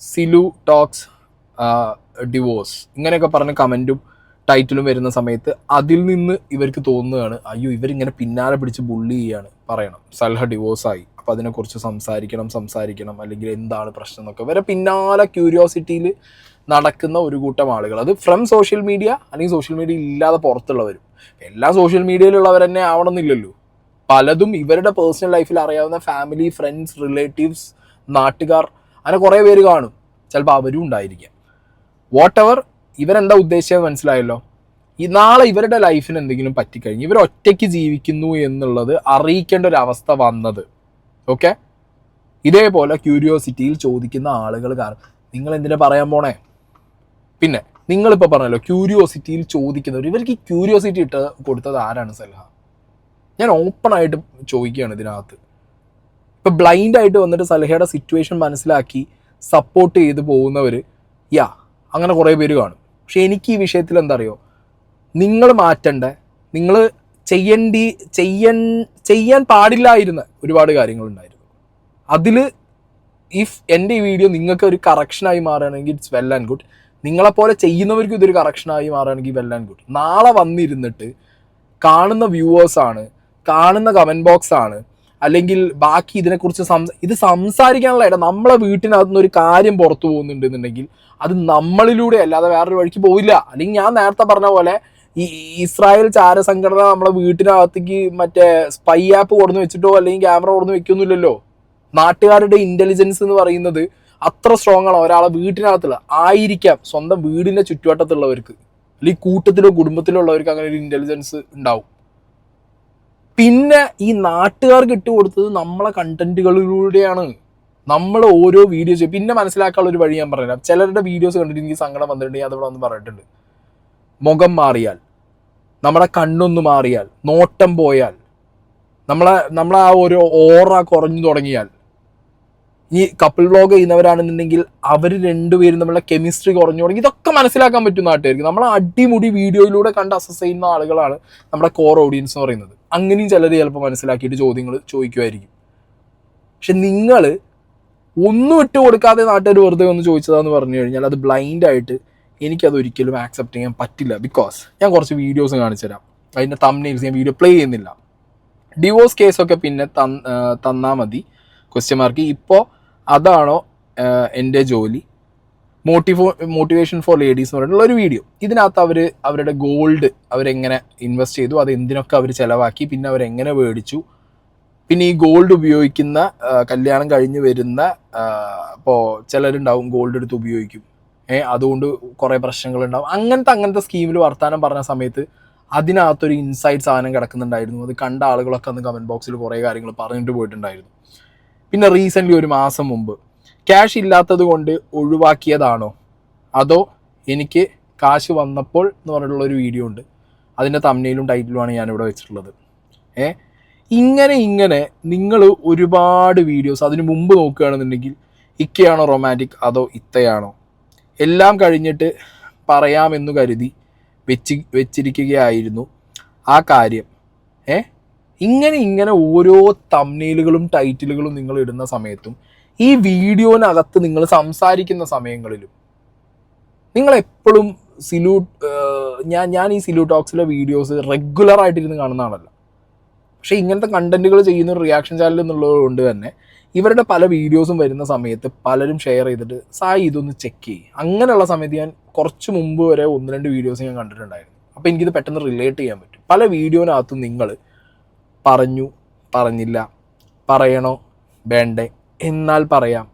സിലു ടോക്സ് ഡിവോഴ്സ് ഇങ്ങനെയൊക്കെ പറഞ്ഞ് കമൻറ്റും ടൈറ്റിലും വരുന്ന സമയത്ത് അതിൽ നിന്ന് ഇവർക്ക് തോന്നുകയാണ്, അയ്യോ ഇവരിങ്ങനെ പിന്നാലെ പിടിച്ച് ബുള്ളി ചെയ്യാണ്, പറയണം സൽഹ ഡിവോഴ്സായി, അപ്പോൾ അതിനെക്കുറിച്ച് സംസാരിക്കണം, അല്ലെങ്കിൽ എന്താണ് പ്രശ്നം എന്നൊക്കെ ഇവരെ പിന്നാലെ ക്യൂരിയോസിറ്റിയിൽ നടക്കുന്ന ഒരു കൂട്ടം ആളുകൾ. അത് ഫ്രം സോഷ്യൽ മീഡിയ അല്ലെങ്കിൽ സോഷ്യൽ മീഡിയ ഇല്ലാതെ പുറത്തുള്ളവരും. എല്ലാ സോഷ്യൽ മീഡിയയിലുള്ളവർ തന്നെ ആവണമെന്നില്ലല്ലോ. പലതും ഇവരുടെ പേഴ്സണൽ ലൈഫിൽ അറിയാവുന്ന ഫാമിലി, ഫ്രണ്ട്സ്, റിലേറ്റീവ്സ്, നാട്ടുകാർ, അങ്ങനെ കുറേ പേര് കാണും. ചിലപ്പോൾ അവരും ഉണ്ടായിരിക്കാം. വാട്ട് എവർ, ഇവരെന്താ ഉദ്ദേശിച്ചത് മനസ്സിലായല്ലോ. ഈ നാളെ ഇവരുടെ ലൈഫിന് എന്തെങ്കിലും പറ്റിക്കഴിഞ്ഞ് ഇവർ ഒറ്റയ്ക്ക് ജീവിക്കുന്നു എന്നുള്ളത് അറിയിക്കേണ്ട ഒരു അവസ്ഥ വന്നത്. ഓക്കെ, ഇതേപോലെ ക്യൂരിയോസിറ്റിയിൽ ചോദിക്കുന്ന ആളുകൾ കാരണം നിങ്ങൾ എന്തിനാ പറയാൻ പോണേ? പിന്നെ നിങ്ങളിപ്പോൾ പറഞ്ഞല്ലോ ക്യൂരിയോസിറ്റിയിൽ ചോദിക്കുന്നവർ, ഇവർക്ക് ഈ ക്യൂരിയോസിറ്റി ഇട്ട് കൊടുത്തത് ആരാണ് സൽഹ? ഞാൻ ഓപ്പണായിട്ട് ചോദിക്കുകയാണ് ഇതിനകത്ത്. ഇപ്പം ബ്ലൈൻഡായിട്ട് വന്നിട്ട് സൽഹയുടെ സിറ്റുവേഷൻ മനസ്സിലാക്കി സപ്പോർട്ട് ചെയ്ത് പോകുന്നവർ അങ്ങനെ കുറേ പേര് കാണും. പക്ഷെ എനിക്ക് ഈ വിഷയത്തിൽ എന്താ അറിയോ, നിങ്ങൾ മാറ്റേണ്ട, നിങ്ങൾ ചെയ്യാൻ പാടില്ലായിരുന്ന ഒരുപാട് കാര്യങ്ങളുണ്ടായിരുന്നു. അതിൽ ഇഫ് എൻ്റെ ഈ വീഡിയോ നിങ്ങൾക്ക് ഒരു കറക്ഷനായി മാറുകയാണെങ്കിൽ ഇറ്റ്സ് വെൽ ആൻഡ് ഗുഡ്. നിങ്ങളെപ്പോലെ ചെയ്യുന്നവർക്കും ഇതൊരു കറക്ഷനായി മാറുകയാണെങ്കിൽ വെൽ ആൻഡ് ഗുഡ്. നാളെ വന്നിരുന്നിട്ട് കാണുന്ന വ്യൂവേഴ്സാണ്, കാണുന്ന കമൻറ്റ് ബോക്സ് ആണ്, അല്ലെങ്കിൽ ബാക്കി ഇതിനെക്കുറിച്ച് ഇത് സംസാരിക്കാനുള്ള ഇടം, നമ്മളെ വീട്ടിനകത്ത് നിന്ന് ഒരു കാര്യം പുറത്തു പോകുന്നുണ്ടെന്നുണ്ടെങ്കിൽ അത് നമ്മളിലൂടെ അല്ലാതെ വേറൊരു വഴിക്ക് പോവില്ല. അല്ലെങ്കിൽ ഞാൻ നേരത്തെ പറഞ്ഞ പോലെ ഈ ഇസ്രായേൽ ചാര സംഘടന നമ്മളെ വീട്ടിനകത്തേക്ക് മറ്റേ സ്പൈ ആപ്പ് കൊടുന്ന് വെച്ചിട്ടോ അല്ലെങ്കിൽ ക്യാമറ കൊടുന്ന് വെക്കൊന്നുമില്ലല്ലോ. നാട്ടുകാരുടെ ഇൻ്റലിജൻസ് എന്ന് പറയുന്നത് അത്ര സ്ട്രോങ് ആണ്. ഒരാളെ വീട്ടിനകത്തുള്ള ആയിരിക്കാം, സ്വന്തം വീടിൻ്റെ ചുറ്റുവട്ടത്തുള്ളവർക്ക് അല്ലെങ്കിൽ കൂട്ടത്തിലോ കുടുംബത്തിലോ ഉള്ളവർക്ക് അങ്ങനെ ഒരു ഇൻ്റലിജൻസ് ഉണ്ടാവും. പിന്നെ ഈ നാട്ടുകാർക്ക് ഇട്ട് കൊടുത്തത് നമ്മളെ കണ്ടന്റുകളിലൂടെയാണ്. നമ്മൾ ഓരോ വീഡിയോസ് പിന്നെ മനസ്സിലാക്കാനുള്ള ഒരു വഴി ഞാൻ പറഞ്ഞുതരാം. ചിലരുടെ വീഡിയോസ് കണ്ടിട്ട് എനിക്ക് സങ്കടം വന്നിട്ടുണ്ടെങ്കിൽ അതിവിടെ ഒന്ന് പറഞ്ഞിട്ടുണ്ട്. മുഖം മാറിയാൽ, നമ്മുടെ കണ്ണൊന്ന് മാറിയാൽ, നോട്ടം പോയാൽ, നമ്മളെ ആ ഒരു ഓറ കുറഞ്ഞു തുടങ്ങിയാൽ, ഈ കപ്പിൾ വ്ലോഗ് ചെയ്യുന്നവരാണെന്നുണ്ടെങ്കിൽ അവർ രണ്ടുപേരും നമ്മളെ കെമിസ്ട്രി കുറഞ്ഞു തുടങ്ങി, ഇതൊക്കെ മനസ്സിലാക്കാൻ പറ്റും നാട്ടുകാർക്ക്. നമ്മൾ അടിമുടി വീഡിയോയിലൂടെ കണ്ട് അസസ് ചെയ്യുന്ന ആളുകളാണ് നമ്മുടെ കോർ ഓഡിയൻസ് എന്ന് പറയുന്നത്. അങ്ങനെയും ചിലർ ചിലപ്പോൾ മനസ്സിലാക്കിയിട്ട് ചോദ്യങ്ങൾ ചോദിക്കുമായിരിക്കും. പക്ഷെ നിങ്ങൾ ഒന്നും ഇട്ട് കൊടുക്കാതെ നാട്ടുകാർ വെറുതെ ഒന്ന് ചോദിച്ചതാന്ന് പറഞ്ഞു കഴിഞ്ഞാൽ അത് ബ്ലൈൻഡായിട്ട് എനിക്കത് ഒരിക്കലും ആക്സെപ്റ്റ് ചെയ്യാൻ പറ്റില്ല. ബിക്കോസ് ഞാൻ കുറച്ച് വീഡിയോസ് കാണിച്ചു തരാം, അതിൻ്റെ തംബ്നെയിൽസ് ഞാൻ വീഡിയോ പ്ലേ ചെയ്യുന്നില്ല. ഡിവോഴ്സ് കേസൊക്കെ പിന്നെ തന്നാൽ മതി ക്വസ്റ്റ്യൻ മാർക്ക്. ഇപ്പോൾ അതാണോ എൻ്റെ ജോലി, മോട്ടിവേഷൻ ഫോർ ലേഡീസ് എന്ന് പറഞ്ഞിട്ടുള്ള ഒരു വീഡിയോ. ഇതിനകത്ത് അവരുടെ ഗോൾഡ് അവരെങ്ങനെ ഇൻവെസ്റ്റ് ചെയ്തു, അത് എന്തിനൊക്കെ അവർ ചിലവാക്കി, പിന്നെ അവരെങ്ങനെ മേടിച്ചു, പിന്നെ ഈ ഗോൾഡ് ഉപയോഗിക്കുന്ന കല്യാണം കഴിഞ്ഞ് വരുന്ന ഇപ്പോൾ ചിലരുണ്ടാവും ഗോൾഡ് എടുത്ത് ഉപയോഗിക്കും, അതുകൊണ്ട് കുറേ പ്രശ്നങ്ങളുണ്ടാവും. അങ്ങനത്തെ സ്കീമിൽ വർത്താനം പറഞ്ഞ സമയത്ത് അതിനകത്തൊരു ഇൻസൈറ്റ് സാധനം കിടക്കുന്നുണ്ടായിരുന്നു. അത് കണ്ട ആളുകളൊക്കെ അന്ന് കമൻറ്റ് ബോക്സിൽ കുറേ കാര്യങ്ങൾ പറഞ്ഞിട്ട് പോയിട്ടുണ്ടായിരുന്നു. പിന്നെ റീസെൻ്റ്ലി ഒരു മാസം മുമ്പ് ക്യാഷ് ഇല്ലാത്തത് കൊണ്ട് ഒഴിവാക്കിയതാണോ അതോ എനിക്ക് കാശ് വന്നപ്പോൾ എന്ന് പറഞ്ഞിട്ടുള്ളൊരു വീഡിയോ ഉണ്ട്. അതിൻ്റെ തംബ്നെയിലും ടൈറ്റിലുമാണ് ഞാനിവിടെ വെച്ചിട്ടുള്ളത്. ഇങ്ങനെ നിങ്ങൾ ഒരുപാട് വീഡിയോസ് അതിന് മുമ്പ് നോക്കുകയാണെന്നുണ്ടെങ്കിൽ ഇക്കയാണോ റൊമാൻറ്റിക് അതോ ഇത്തയാണോ, എല്ലാം കഴിഞ്ഞിട്ട് പറയാമെന്ന് കരുതി വെച്ചിരിക്കുകയായിരുന്നു ആ കാര്യം. ഇങ്ങനെ ഓരോ തംബ്നെയിലുകളും ടൈറ്റിലുകളും നിങ്ങൾ ഇടുന്ന സമയത്തും ഈ വീഡിയോനകത്ത് നിങ്ങൾ സംസാരിക്കുന്ന സമയങ്ങളിലും നിങ്ങൾ എപ്പോഴും ഞാൻ ഈ സിലു ടോക്സിലെ വീഡിയോസ് റെഗുലറായിട്ടിരുന്ന് കാണുന്ന ആളല്ല. പക്ഷേ ഇങ്ങനത്തെ കണ്ടന്റുകൾ ചെയ്യുന്ന ഒരു റിയാക്ഷൻ ചാനൽ എന്നുള്ളത് കൊണ്ട് തന്നെ ഇവരുടെ പല വീഡിയോസും വരുന്ന സമയത്ത് പലരും ഷെയർ ചെയ്തിട്ട് സായി ഇതൊന്ന് ചെക്ക് ചെയ്യും. അങ്ങനെയുള്ള സമയത്ത് ഞാൻ കുറച്ച് മുമ്പ് വരെ 1-2 വീഡിയോസ് ഞാൻ കണ്ടിട്ടുണ്ടായിരുന്നു. അപ്പോൾ എനിക്കിത് പെട്ടെന്ന് റിലേറ്റ് ചെയ്യാൻ പറ്റും. പല വീഡിയോനകത്തും നിങ്ങൾ പറഞ്ഞു, പറഞ്ഞില്ല, പറയണോ വേണ്ടേ, എന്നാൽ പറയാം,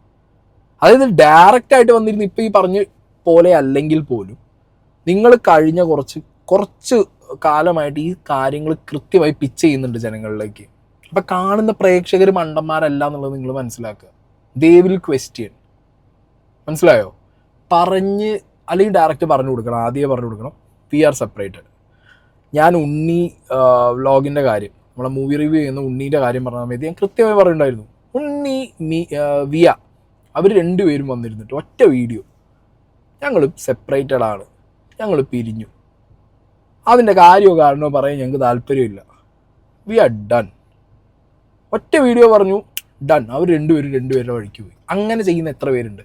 അതായത് ഡയറക്റ്റായിട്ട് വന്നിരുന്ന് ഇപ്പോൾ ഈ പറഞ്ഞ പോലെ അല്ലെങ്കിൽ പോലും നിങ്ങൾ കഴിഞ്ഞ കുറച്ച് കാലമായിട്ട് ഈ കാര്യങ്ങൾ കൃത്യമായി പിച്ച് ചെയ്യുന്നുണ്ട് ജനങ്ങളിലേക്ക്. അപ്പം കാണുന്ന പ്രേക്ഷകർ മണ്ടന്മാരല്ല എന്നുള്ളത് നിങ്ങൾ മനസ്സിലാക്കുക. ദേ വിൽ ക്വസ്റ്റ്യൻ, മനസ്സിലായോ? പറഞ്ഞ് അല്ലെങ്കിൽ ഡയറക്റ്റ് പറഞ്ഞു കൊടുക്കണം, ആദ്യമേ പറഞ്ഞു കൊടുക്കണം. We are separated. ഞാൻ ഉണ്ണി വ്ളോഗിൻ്റെ കാര്യം, നമ്മളെ മൂവി റിവ്യൂ ചെയ്യുന്ന ഉണ്ണീൻ്റെ കാര്യം പറഞ്ഞ സമയത്ത് ഞാൻ കൃത്യമായി പറഞ്ഞിട്ടുണ്ടായിരുന്നു. ഉണ്ണി വിയ അവർ രണ്ടുപേരും വന്നിരുന്നിട്ട് ഒറ്റ വീഡിയോ ഞങ്ങൾ സെപ്പറേറ്റഡ് ആണ്, ഞങ്ങൾ പിരിഞ്ഞു, അതിൻ്റെ കാര്യമോ കാരണമോ പറയാൻ ഞങ്ങൾക്ക് താല്പര്യമില്ല, വി ആർ ഡൺ. ഒറ്റ വീഡിയോ പറഞ്ഞു ഡൺ. അവർ രണ്ടുപേരുടെ വഴിക്ക് പോയി. അങ്ങനെ ചെയ്യുന്ന എത്ര പേരുണ്ട്?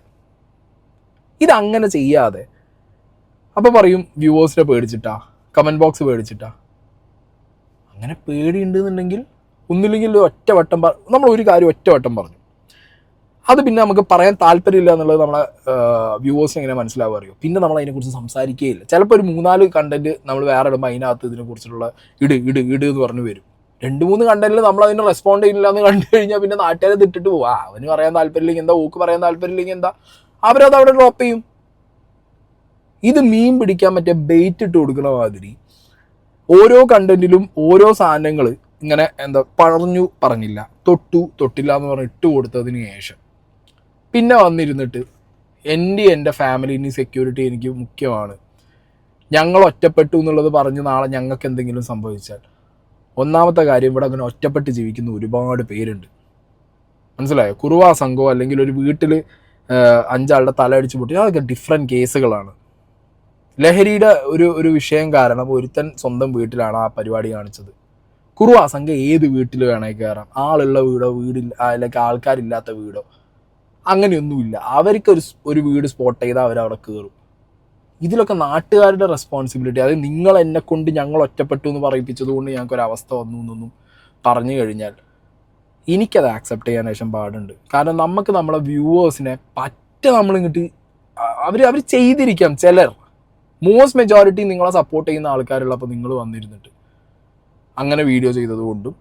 ഇതങ്ങനെ ചെയ്യാതെ അപ്പോൾ പറയും വ്യൂവേഴ്സിനെ പേടിച്ചിട്ടാ, കമൻറ്റ് ബോക്സ് പേടിച്ചിട്ടാ. അങ്ങനെ പേടിയുണ്ടെന്നുണ്ടെങ്കിൽ ഒന്നുമില്ലെങ്കിൽ ഒറ്റവട്ടം നമ്മൾ ഒരു കാര്യം ഒറ്റവട്ടം പറഞ്ഞു, അത് പിന്നെ നമുക്ക് പറയാൻ താല്പര്യമില്ല എന്നുള്ളത് നമ്മളെ വ്യൂവേഴ്സിന് എങ്ങനെ മനസ്സിലാവുക അറിയോ? പിന്നെ നമ്മൾ അതിനെക്കുറിച്ച് സംസാരിക്കുകയില്ല. ചിലപ്പോൾ ഒരു 3-4 കണ്ടന്റ് നമ്മൾ വേറെ ഇടുമ്പോൾ അതിനകത്ത് ഇതിനെക്കുറിച്ചുള്ള ഇട് എന്ന് പറഞ്ഞു വരും. 2-3 കണ്ടന്റിൽ നമ്മൾ അതിന് റെസ്പോണ്ട് ചെയ്യില്ല എന്ന് കണ്ടു കഴിഞ്ഞാൽ പിന്നെ നാട്ടുകാരെ തിട്ടിട്ട് പോകും. അവന് പറയാൻ താല്പര്യമില്ലെങ്കിൽ എന്താ, ഓക്ക് പറയാൻ താല്പര്യമില്ലെങ്കിൽ എന്താ, അവരത് അവിടെ ഡ്രോപ്പ് ചെയ്യും. ഇത് മീൻ പിടിക്കാൻ പറ്റിയ ബെയ്റ്റ് ഇട്ട് കൊടുക്കുന്ന മാതിരി ഓരോ കണ്ടന്റിലും ഓരോ സാധനങ്ങൾ ഇങ്ങനെ പറഞ്ഞില്ല, തൊട്ടില്ല എന്ന് പറഞ്ഞ് ഇട്ട് കൊടുത്തതിന് ശേഷം പിന്നെ വന്നിരുന്നിട്ട് എൻ്റെ ഫാമിലിന് സെക്യൂരിറ്റി എനിക്ക് മുഖ്യമാണ്, ഞങ്ങൾ ഒറ്റപ്പെട്ടു എന്നുള്ളത് പറഞ്ഞ് നാളെ ഞങ്ങൾക്ക് എന്തെങ്കിലും സംഭവിച്ചാൽ, ഒന്നാമത്തെ കാര്യം ഇവിടെ അങ്ങനെ ഒറ്റപ്പെട്ട് ജീവിക്കുന്ന ഒരുപാട് പേരുണ്ട്, മനസ്സിലായോ? കുറുവാ സംഘമോ അല്ലെങ്കിൽ ഒരു വീട്ടിൽ 5 ആളുടെ തല അടിച്ച് പൊട്ടി, അതൊക്കെ ഡിഫറെൻറ്റ് കേസുകളാണ്. ലഹരിയുടെ ഒരു വിഷയം കാരണം ഒരുത്തൻ സ്വന്തം വീട്ടിലാണ് ആ പരിപാടി കാണിച്ചത്. കുറുവാ സംഘം ഏത് വീട്ടിൽ വേണമെങ്കിൽ കയറാം, ആളുള്ള വീടോ വീടില്ല അല്ലെങ്കിൽ ആൾക്കാരില്ലാത്ത വീടോ അങ്ങനെയൊന്നുമില്ല. അവർക്ക് ഒരു വീട് സ്പോട്ട് ചെയ്താൽ അവരവിടെ കയറും. ഇതിലൊക്കെ നാട്ടുകാരുടെ റെസ്പോൺസിബിലിറ്റി. അത് നിങ്ങൾ എന്നെ കൊണ്ട് ഞങ്ങൾ ഒറ്റപ്പെട്ടു എന്ന് പറയിപ്പിച്ചത് കൊണ്ട് ഞങ്ങൾക്കൊരവസ്ഥ വന്നു എന്നൊന്നും പറഞ്ഞു കഴിഞ്ഞാൽ എനിക്കത് ആക്സെപ്റ്റ് ചെയ്യാൻ ശേഷം പാടുണ്ട്. കാരണം നമുക്ക് നമ്മളെ വ്യൂവേഴ്സിനെ നമ്മളിങ്ങോട്ട് അവർ ചെയ്തിരിക്കാം. ചിലർ മോസ്റ്റ് മെജോറിറ്റി നിങ്ങളെ സപ്പോർട്ട് ചെയ്യുന്ന ആൾക്കാരുള്ളപ്പോൾ നിങ്ങൾ വന്നിരുന്നിട്ട് അങ്ങനെ വീഡിയോ ചെയ്തതുകൊണ്ടും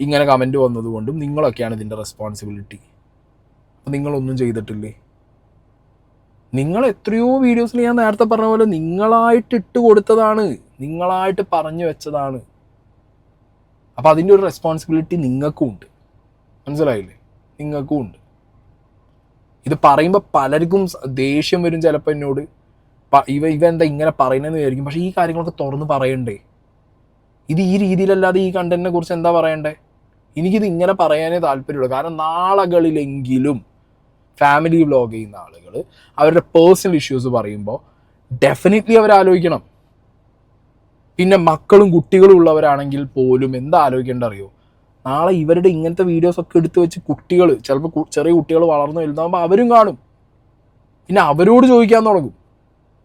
ഇങ്ങനെ കമൻറ്റ് വന്നതുകൊണ്ടും നിങ്ങളൊക്കെയാണ് ഇതിൻ്റെ റെസ്പോൺസിബിലിറ്റി. അപ്പോൾ നിങ്ങളൊന്നും ചെയ്തിട്ടില്ലേ? നിങ്ങൾ എത്രയോ വീഡിയോസിൽ ഞാൻ നേരത്തെ പറഞ്ഞ പോലെ നിങ്ങളായിട്ട് ഇട്ട് കൊടുത്തതാണ്, നിങ്ങളായിട്ട് പറഞ്ഞു വെച്ചതാണ്. അപ്പോൾ അതിൻ്റെ ഒരു റെസ്പോൺസിബിലിറ്റി നിങ്ങൾക്കും ഉണ്ട്, മനസ്സിലായില്ലേ? നിങ്ങൾക്കും ഉണ്ട്. ഇത് പറയുമ്പോൾ പലർക്കും ദേഷ്യം വരും ചിലപ്പോൾ എന്നോട്, ഇവ എന്താ ഇങ്ങനെ പറയുന്നതെന്ന് വിചാരിക്കും. പക്ഷേ ഈ കാര്യങ്ങളൊക്കെ തുറന്ന് പറയണ്ടേ? ഇത് ഈ രീതിയിലല്ലാതെ ഈ കണ്ടന്റിനെ കുറിച്ച് എന്താ പറയണ്ടേ? എനിക്കിത് ഇങ്ങനെ പറയാനേ താല്പര്യമുള്ളൂ. കാരണം നാളുകളിലെങ്കിലും ഫാമിലി വ്ളോഗ് ചെയ്യുന്ന ആളുകൾ അവരുടെ പേഴ്സണൽ ഇഷ്യൂസ് പറയുമ്പോൾ ഡെഫിനറ്റ്ലി അവരാലോചിക്കണം. പിന്നെ മക്കളും കുട്ടികളും ഉള്ളവരാണെങ്കിൽ പോലും എന്താ ആലോചിക്കേണ്ട അറിയോ? നാളെ ഇവരുടെ ഇങ്ങനത്തെ വീഡിയോസൊക്കെ എടുത്ത് വെച്ച് കുട്ടികൾ, ചിലപ്പോൾ ചെറിയ കുട്ടികൾ വളർന്നു വലുതാകുമ്പോൾ അവരും കാണും. പിന്നെ അവരോട് ചോദിക്കാൻ തുടങ്ങും.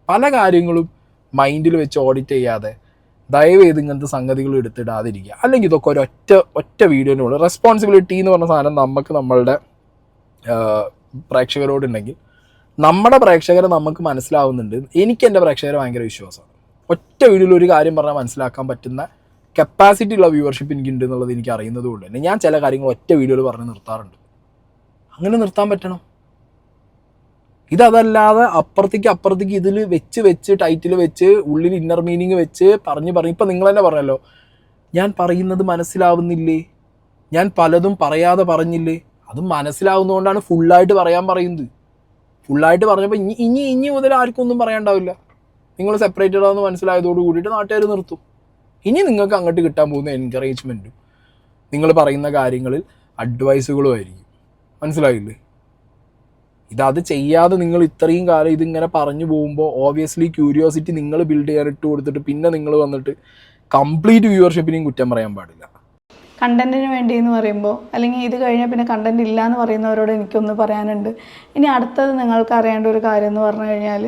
പല കാര്യങ്ങളും മൈൻഡിൽ വെച്ച് ഓഡിറ്റ് ചെയ്യാതെ ദയവ് ചെയ്ത് ഇങ്ങനത്തെ സംഗതികൾ എടുത്തിടാതിരിക്കുക. അല്ലെങ്കിൽ ഇതൊക്കെ ഒറ്റ വീഡിയോനുള്ള റെസ്പോൺസിബിലിറ്റി എന്ന് പറഞ്ഞ സാധനം നമുക്ക് നമ്മളുടെ പ്രേക്ഷകരോടുണ്ടെങ്കിൽ നമ്മുടെ പ്രേക്ഷകരെ നമുക്ക് മനസ്സിലാവുന്നുണ്ട്. എനിക്ക് എൻ്റെ പ്രേക്ഷകരെ ഭയങ്കര വിശ്വാസമാണ്. ഒറ്റ വീഡിയോയിൽ ഒരു കാര്യം പറഞ്ഞാൽ മനസ്സിലാക്കാൻ പറ്റുന്ന കപ്പാസിറ്റി ഉള്ള വ്യൂവർഷിപ്പ് എനിക്കുണ്ട് എന്നുള്ളത് എനിക്ക് അറിയുന്നത് കൊണ്ട് തന്നെ ഞാൻ ചില കാര്യങ്ങൾ ഒറ്റ വീഡിയോയിൽ പറഞ്ഞ് നിർത്താറുണ്ട്. അങ്ങനെ നിർത്താൻ പറ്റണം. ഇതല്ലാതെ അപ്പുറത്തേക്ക് ഇതിൽ വെച്ച് ടൈറ്റിൽ വെച്ച് ഉള്ളിൽ ഇന്നർ മീനിങ് വെച്ച് പറഞ്ഞ് ഇപ്പം നിങ്ങൾ തന്നെ പറഞ്ഞല്ലോ, ഞാൻ പറയുന്നത് മനസ്സിലാവുന്നില്ലേ, ഞാൻ പലതും പറയാതെ പറഞ്ഞില്ലേ, അത് മനസ്സിലാവുന്നതുകൊണ്ടാണ് ഫുള്ളായിട്ട് പറയാൻ പറയുന്നത്. ഫുള്ളായിട്ട് പറഞ്ഞപ്പോൾ ഇനി മുതൽ ആർക്കും ഒന്നും പറയാണ്ടാവില്ല. നിങ്ങൾ സെപ്പറേറ്റഡ് ആണെന്ന് മനസ്സിലായതോട് കൂടിയിട്ട് നാട്ടുകാർ നിർത്തും. ഇനി നിങ്ങൾക്ക് അങ്ങോട്ട് കിട്ടാൻ പോകുന്ന എൻകറേജ്മെൻറ്റും നിങ്ങൾ പറയുന്ന കാര്യങ്ങളിൽ അഡ്വൈസുകളും ആയിരിക്കും. മനസ്സിലായില്ലേ? അത് ചെയ്യാതെ നിങ്ങൾ ഇത്രയും കാലം ഇതിങ്ങനെ പറഞ്ഞു പോകുമ്പോൾ ഓബിയസ്ലി ക്യൂരിയോസിറ്റി നിങ്ങൾ ബിൽഡ് ചെയ്യാൻ ഇട്ട് കൊടുത്തിട്ട് പിന്നെ നിങ്ങൾ വന്നിട്ട് കംപ്ലീറ്റ് വ്യൂവർഷിപ്പിനെയും കുറ്റം പറയാൻ പാടില്ല. കണ്ടന്റിന് വേണ്ടി എന്ന് പറയുമ്പോൾ, അല്ലെങ്കിൽ ഇത് കഴിഞ്ഞാൽ പിന്നെ കണ്ടന്റ് ഇല്ല എന്ന് പറയുന്നവരോട് എനിക്കൊന്ന് പറയാനുണ്ട്. ഇനി അടുത്തത് നിങ്ങൾക്ക് അറിയേണ്ട ഒരു കാര്യം എന്ന് പറഞ്ഞു കഴിഞ്ഞാൽ,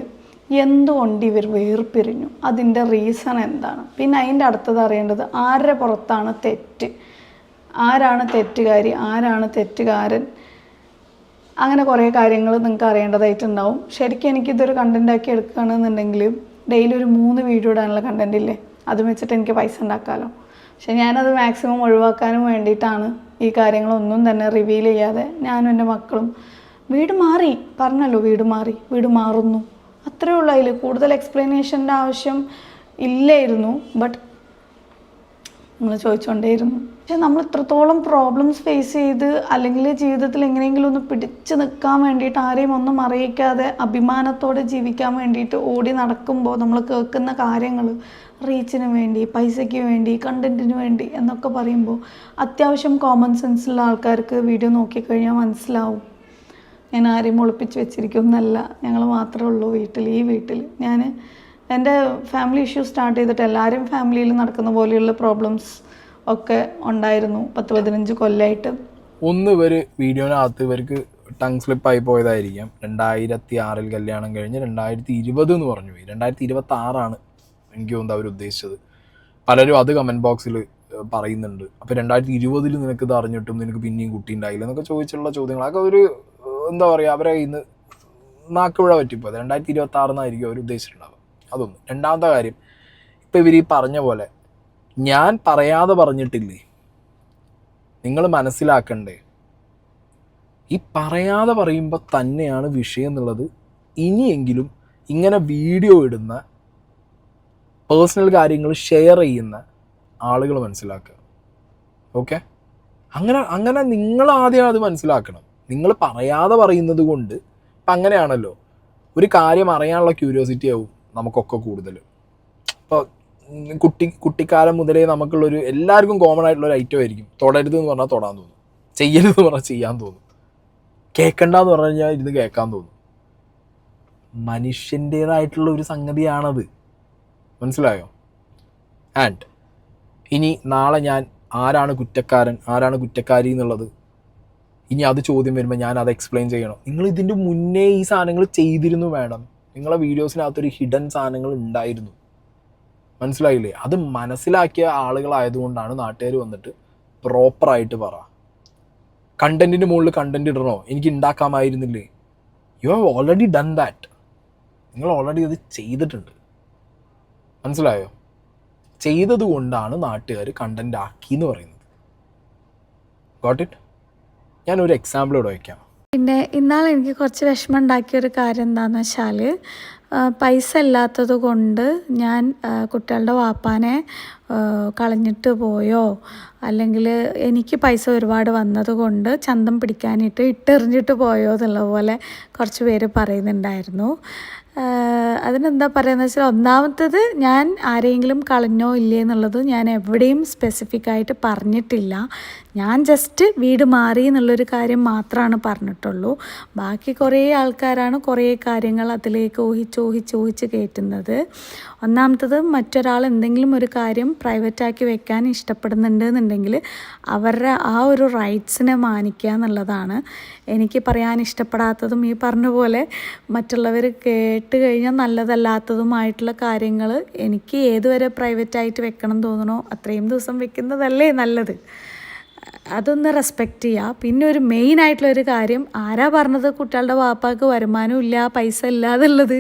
എന്തുകൊണ്ട് ഇവർ വേർപിരിഞ്ഞു, അതിൻ്റെ റീസൺ എന്താണ്. പിന്നെ അതിൻ്റെ അടുത്തത് അറിയേണ്ടത് ആരുടെ പുറത്താണ് തെറ്റ്, ആരാണ് തെറ്റുകാരി, ആരാണ് തെറ്റുകാരൻ. അങ്ങനെ കുറേ കാര്യങ്ങൾ നിങ്ങൾക്ക് അറിയേണ്ടതായിട്ടുണ്ടാവും. ശരിക്കും എനിക്കിതൊരു കണ്ടൻറ്റാക്കി എടുക്കുകയാണെന്നുണ്ടെങ്കിൽ ഡെയിലി ഒരു 3 വീഡിയോ ഇടാനുള്ള കണ്ടന്റ് ഇല്ലേ, അതും വെച്ചിട്ട് എനിക്ക് പൈസ ഉണ്ടാക്കാമല്ലോ. പക്ഷെ ഞാനത് മാക്സിമം ഒഴിവാക്കാനും വേണ്ടിയിട്ടാണ് ഈ കാര്യങ്ങളൊന്നും തന്നെ റിവീൽ ചെയ്യാതെ ഞാനും എൻ്റെ മക്കളും വീട് മാറി പറഞ്ഞല്ലോ, വീട് മാറുന്നു, അത്രേ ഉള്ളൂ. അതിൽ കൂടുതൽ എക്സ്പ്ലനേഷൻ്റെ ആവശ്യം ഇല്ലായിരുന്നു. ബട്ട് നമ്മൾ ചോദിച്ചുകൊണ്ടേയിരുന്നു. പക്ഷെ നമ്മൾ ഇത്രത്തോളം പ്രോബ്ലംസ് ഫേസ് ചെയ്ത് അല്ലെങ്കിൽ ജീവിതത്തിൽ എങ്ങനെയെങ്കിലും ഒന്ന് പിടിച്ച് നിൽക്കാൻ വേണ്ടിയിട്ട് ആരെയും ഒന്നും അറിയിക്കാതെ അഭിമാനത്തോടെ ജീവിക്കാൻ വേണ്ടിയിട്ട് ഓടി നടക്കുമ്പോൾ നമ്മൾ കേൾക്കുന്ന കാര്യങ്ങൾ റീച്ചിന് വേണ്ടി, പൈസയ്ക്ക് വേണ്ടി, കണ്ടൻറ്റിന് വേണ്ടി എന്നൊക്കെ പറയുമ്പോൾ അത്യാവശ്യം കോമൺ സെൻസുള്ള ആൾക്കാർക്ക് വീഡിയോ നോക്കിക്കഴിഞ്ഞാൽ മനസ്സിലാവും. ഞാൻ ആരെയും ഒളിപ്പിച്ച് വെച്ചിരിക്കുന്നല്ല, ഞങ്ങൾ മാത്രമേ ഉള്ളൂ ഈ വീട്ടിൽ. ഞാൻ എൻ്റെ ഫാമിലി ഇഷ്യൂ സ്റ്റാർട്ട് ചെയ്തിട്ട് എല്ലാവരും ഫാമിലിയിൽ നടക്കുന്ന പോലെയുള്ള പ്രോബ്ലംസ് ഒക്കെ ഉണ്ടായിരുന്നു 10-15 കൊല്ലമായിട്ട്. ഇവർ വീഡിയോനകത്ത് ഇവർക്ക് ടങ് സ്ലിപ്പായി പോയതായിരിക്കാം. 2006 കല്യാണം കഴിഞ്ഞ് 2020 എന്ന് പറഞ്ഞു പോയി. 2026 എനിക്ക് തോന്നുന്നത് അവർ ഉദ്ദേശിച്ചത്. പലരും അത് കമൻറ്റ് ബോക്സിൽ പറയുന്നുണ്ട്. അപ്പോൾ 2020 നിനക്ക് ഇത് അറിഞ്ഞിട്ടും നിനക്ക് പിന്നെയും കുട്ടി ഉണ്ടായില്ല എന്നൊക്കെ ചോദിച്ചുള്ള ചോദ്യങ്ങൾ, അതൊക്കെ ഒരു എന്താ പറയുക, അവരെ ഇന്ന് നാക്കുപുഴ പറ്റിപ്പോയത്. 2026 അവർ ഉദ്ദേശിച്ചിട്ടുണ്ടാവുക. അതൊന്നും. രണ്ടാമത്തെ കാര്യം, ഇപ്പം ഇവർ ഈ പറഞ്ഞ പോലെ ഞാൻ പറയാതെ പറഞ്ഞിട്ടില്ലേ, നിങ്ങൾ മനസ്സിലാക്കണ്ടേ, ഈ പറയാതെ പറയുമ്പോൾ തന്നെയാണ് വിഷയം എന്നുള്ളത് ഇനിയെങ്കിലും ഇങ്ങനെ വീഡിയോ ഇടുന്ന പേഴ്സണൽ കാര്യങ്ങൾ ഷെയർ ചെയ്യുന്ന ആളുകൾ മനസ്സിലാക്കുക. ഓക്കെ? അങ്ങനെ നിങ്ങൾ ആദ്യം അത് മനസ്സിലാക്കണം. നിങ്ങൾ പറയാതെ പറയുന്നത് കൊണ്ട് ഇപ്പം അങ്ങനെയാണല്ലോ, ഒരു കാര്യം അറിയാനുള്ള ക്യൂരിയോസിറ്റി ആവും നമുക്കൊക്കെ കൂടുതൽ. ഇപ്പോൾ കുട്ടിക്കാലം മുതലേ നമുക്കുള്ളൊരു എല്ലാവർക്കും കോമൺ ആയിട്ടുള്ളൊരു ഐറ്റം ആയിരിക്കും തൊടരുത് എന്ന് പറഞ്ഞാൽ തൊടാൻ തോന്നും, ചെയ്യരുത് എന്ന് പറഞ്ഞാൽ ചെയ്യാൻ തോന്നും, കേൾക്കണ്ടെന്ന് പറഞ്ഞു കഴിഞ്ഞാൽ ഇരുന്ന് കേൾക്കാൻ തോന്നും. മനുഷ്യൻ്റേതായിട്ടുള്ള ഒരു സംഗതിയാണത്. മനസ്സിലായോ? ആൻഡ് ഇനി നാളെ ഞാൻ ആരാണ് കുറ്റക്കാരൻ, ആരാണ് കുറ്റക്കാരി എന്നുള്ളത് ഇനി അത് ചോദ്യം വരുമ്പോൾ ഞാൻ അത് എക്സ്പ്ലെയിൻ ചെയ്യണം. നിങ്ങൾ ഇതിൻ്റെ മുന്നേ ഈ സാധനങ്ങൾ ചെയ്തിരുന്നു വേണം. നിങ്ങളെ വീഡിയോസിനകത്തൊരു ഹിഡൻ സാധനങ്ങൾ ഉണ്ടായിരുന്നു. മനസ്സിലായില്ലേ? അത് മനസ്സിലാക്കിയ ആളുകളായതുകൊണ്ടാണ് നാട്ടുകാർ വന്നിട്ട് പ്രോപ്പറായിട്ട് പറ, കണ്ടൻറ്റിൻ്റെ മുകളിൽ കണ്ടൻറ്റ് ഇടണോ, എനിക്ക് ഉണ്ടാക്കാമായിരുന്നില്ലേ. You have already done that. നിങ്ങൾ ഓൾറെഡി അത് ചെയ്തിട്ടുണ്ട്. മനസ്സിലായോ? ചെയ്തത് കൊണ്ടാണ് നാട്ടുകാർ കണ്ടൻറ്റ് ആക്കി എന്ന് പറയുന്നത്. Got it? ഞാനൊരു എക്സാമ്പിൾ ഇവിടെ വയ്ക്കാം. പിന്നെ ഇന്നാൾ എനിക്ക് കുറച്ച് വിഷമം ഉണ്ടാക്കിയൊരു കാര്യം എന്താണെന്ന് വെച്ചാൽ, പൈസ ഇല്ലാത്തത് കൊണ്ട് ഞാൻ കുട്ടികളുടെ വാപ്പാനെ കളഞ്ഞിട്ട് പോയോ, അല്ലെങ്കിൽ എനിക്ക് പൈസ ഒരുപാട് വന്നത് കൊണ്ട് ചന്തം പിടിക്കാനിട്ട് ഇട്ടെറിഞ്ഞിട്ട് പോയോ എന്നുള്ള പോലെ കുറച്ച് പേര് പറയുന്നുണ്ടായിരുന്നു. അതിനെന്താ പറയുന്നത് വെച്ചാൽ, ഒന്നാമത്തത് ഞാൻ ആരെങ്കിലും കളഞ്ഞോ ഇല്ലേ എന്നുള്ളത് ഞാൻ എവിടെയും സ്പെസിഫിക് ആയിട്ട് പറഞ്ഞിട്ടില്ല. ഞാൻ ജസ്റ്റ് വീട് മാറി എന്നുള്ളൊരു കാര്യം മാത്രമാണ് പറഞ്ഞിട്ടുള്ളൂ. ബാക്കി കുറേ ആൾക്കാരാണ് കുറേ കാര്യങ്ങൾ അതിലേക്ക് ഊഹിച്ച് കയറ്റുന്നത്. ഒന്നാമത്തത്, മറ്റൊരാൾ എന്തെങ്കിലും ഒരു കാര്യം പ്രൈവറ്റാക്കി വെക്കാൻ ഇഷ്ടപ്പെടുന്നുണ്ട് എന്നുണ്ടെങ്കിൽ അവരുടെ ആ ഒരു റൈറ്റ്സിനെ മാനിക്കുക എന്നുള്ളതാണ്. എനിക്ക് പറയാൻ ഇഷ്ടപ്പെടാത്തതും ഈ പറഞ്ഞ പോലെ മറ്റുള്ളവർ കേട്ട് കഴിഞ്ഞാൽ നല്ലതല്ലാത്തതുമായിട്ടുള്ള കാര്യങ്ങൾ എനിക്ക് ഏതുവരെ പ്രൈവറ്റായിട്ട് വെക്കണം തോന്നണോ അത്രയും ദിവസം വെക്കുന്നതല്ലേ നല്ലത്. അതൊന്ന് റെസ്പെക്റ്റ് ചെയ്യുക. പിന്നെ ഒരു മെയിനായിട്ടുള്ളൊരു കാര്യം, ആരാ പറഞ്ഞത് കുട്ടികളുടെ വാപ്പാക്ക് വരുമാനം ഇല്ല, പൈസ ഇല്ലാതുള്ളത്?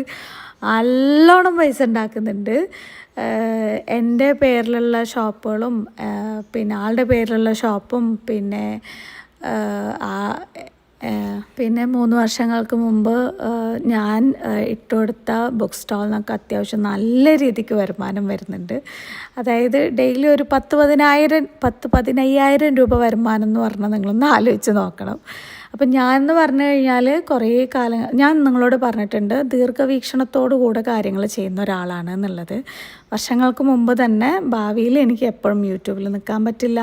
നല്ലോണം പൈസ ഉണ്ടാക്കുന്നുണ്ട്. എൻ്റെ പേരിലുള്ള ഷോപ്പുകളും പിന്നെ ആളുടെ പേരിലുള്ള ഷോപ്പും പിന്നെ 3 വർഷങ്ങൾക്ക് മുമ്പ് ഞാൻ ഇട്ടുകൊടുത്ത ബുക്ക് സ്റ്റാളിനൊക്കെ അത്യാവശ്യം നല്ല രീതിക്ക് വരുമാനം വരുന്നുണ്ട്. അതായത് ഡെയിലി ഒരു 10-15,000 രൂപ വരുമാനം എന്ന് പറഞ്ഞാൽ നിങ്ങളൊന്ന് ആലോചിച്ച് നോക്കണം. അപ്പം ഞാൻ പറഞ്ഞു കഴിഞ്ഞാൽ കുറേ കാലം ഞാൻ നിങ്ങളോട് പറഞ്ഞിട്ടുണ്ട്, ദീർഘവീക്ഷണത്തോടു കൂടെ കാര്യങ്ങൾ ചെയ്യുന്ന ഒരാളാണ് എന്നുള്ളത്. വർഷങ്ങൾക്ക് മുമ്പ് തന്നെ ഭാവിയിൽ എനിക്ക് എപ്പോഴും യൂട്യൂബിൽ നിൽക്കാൻ പറ്റില്ല.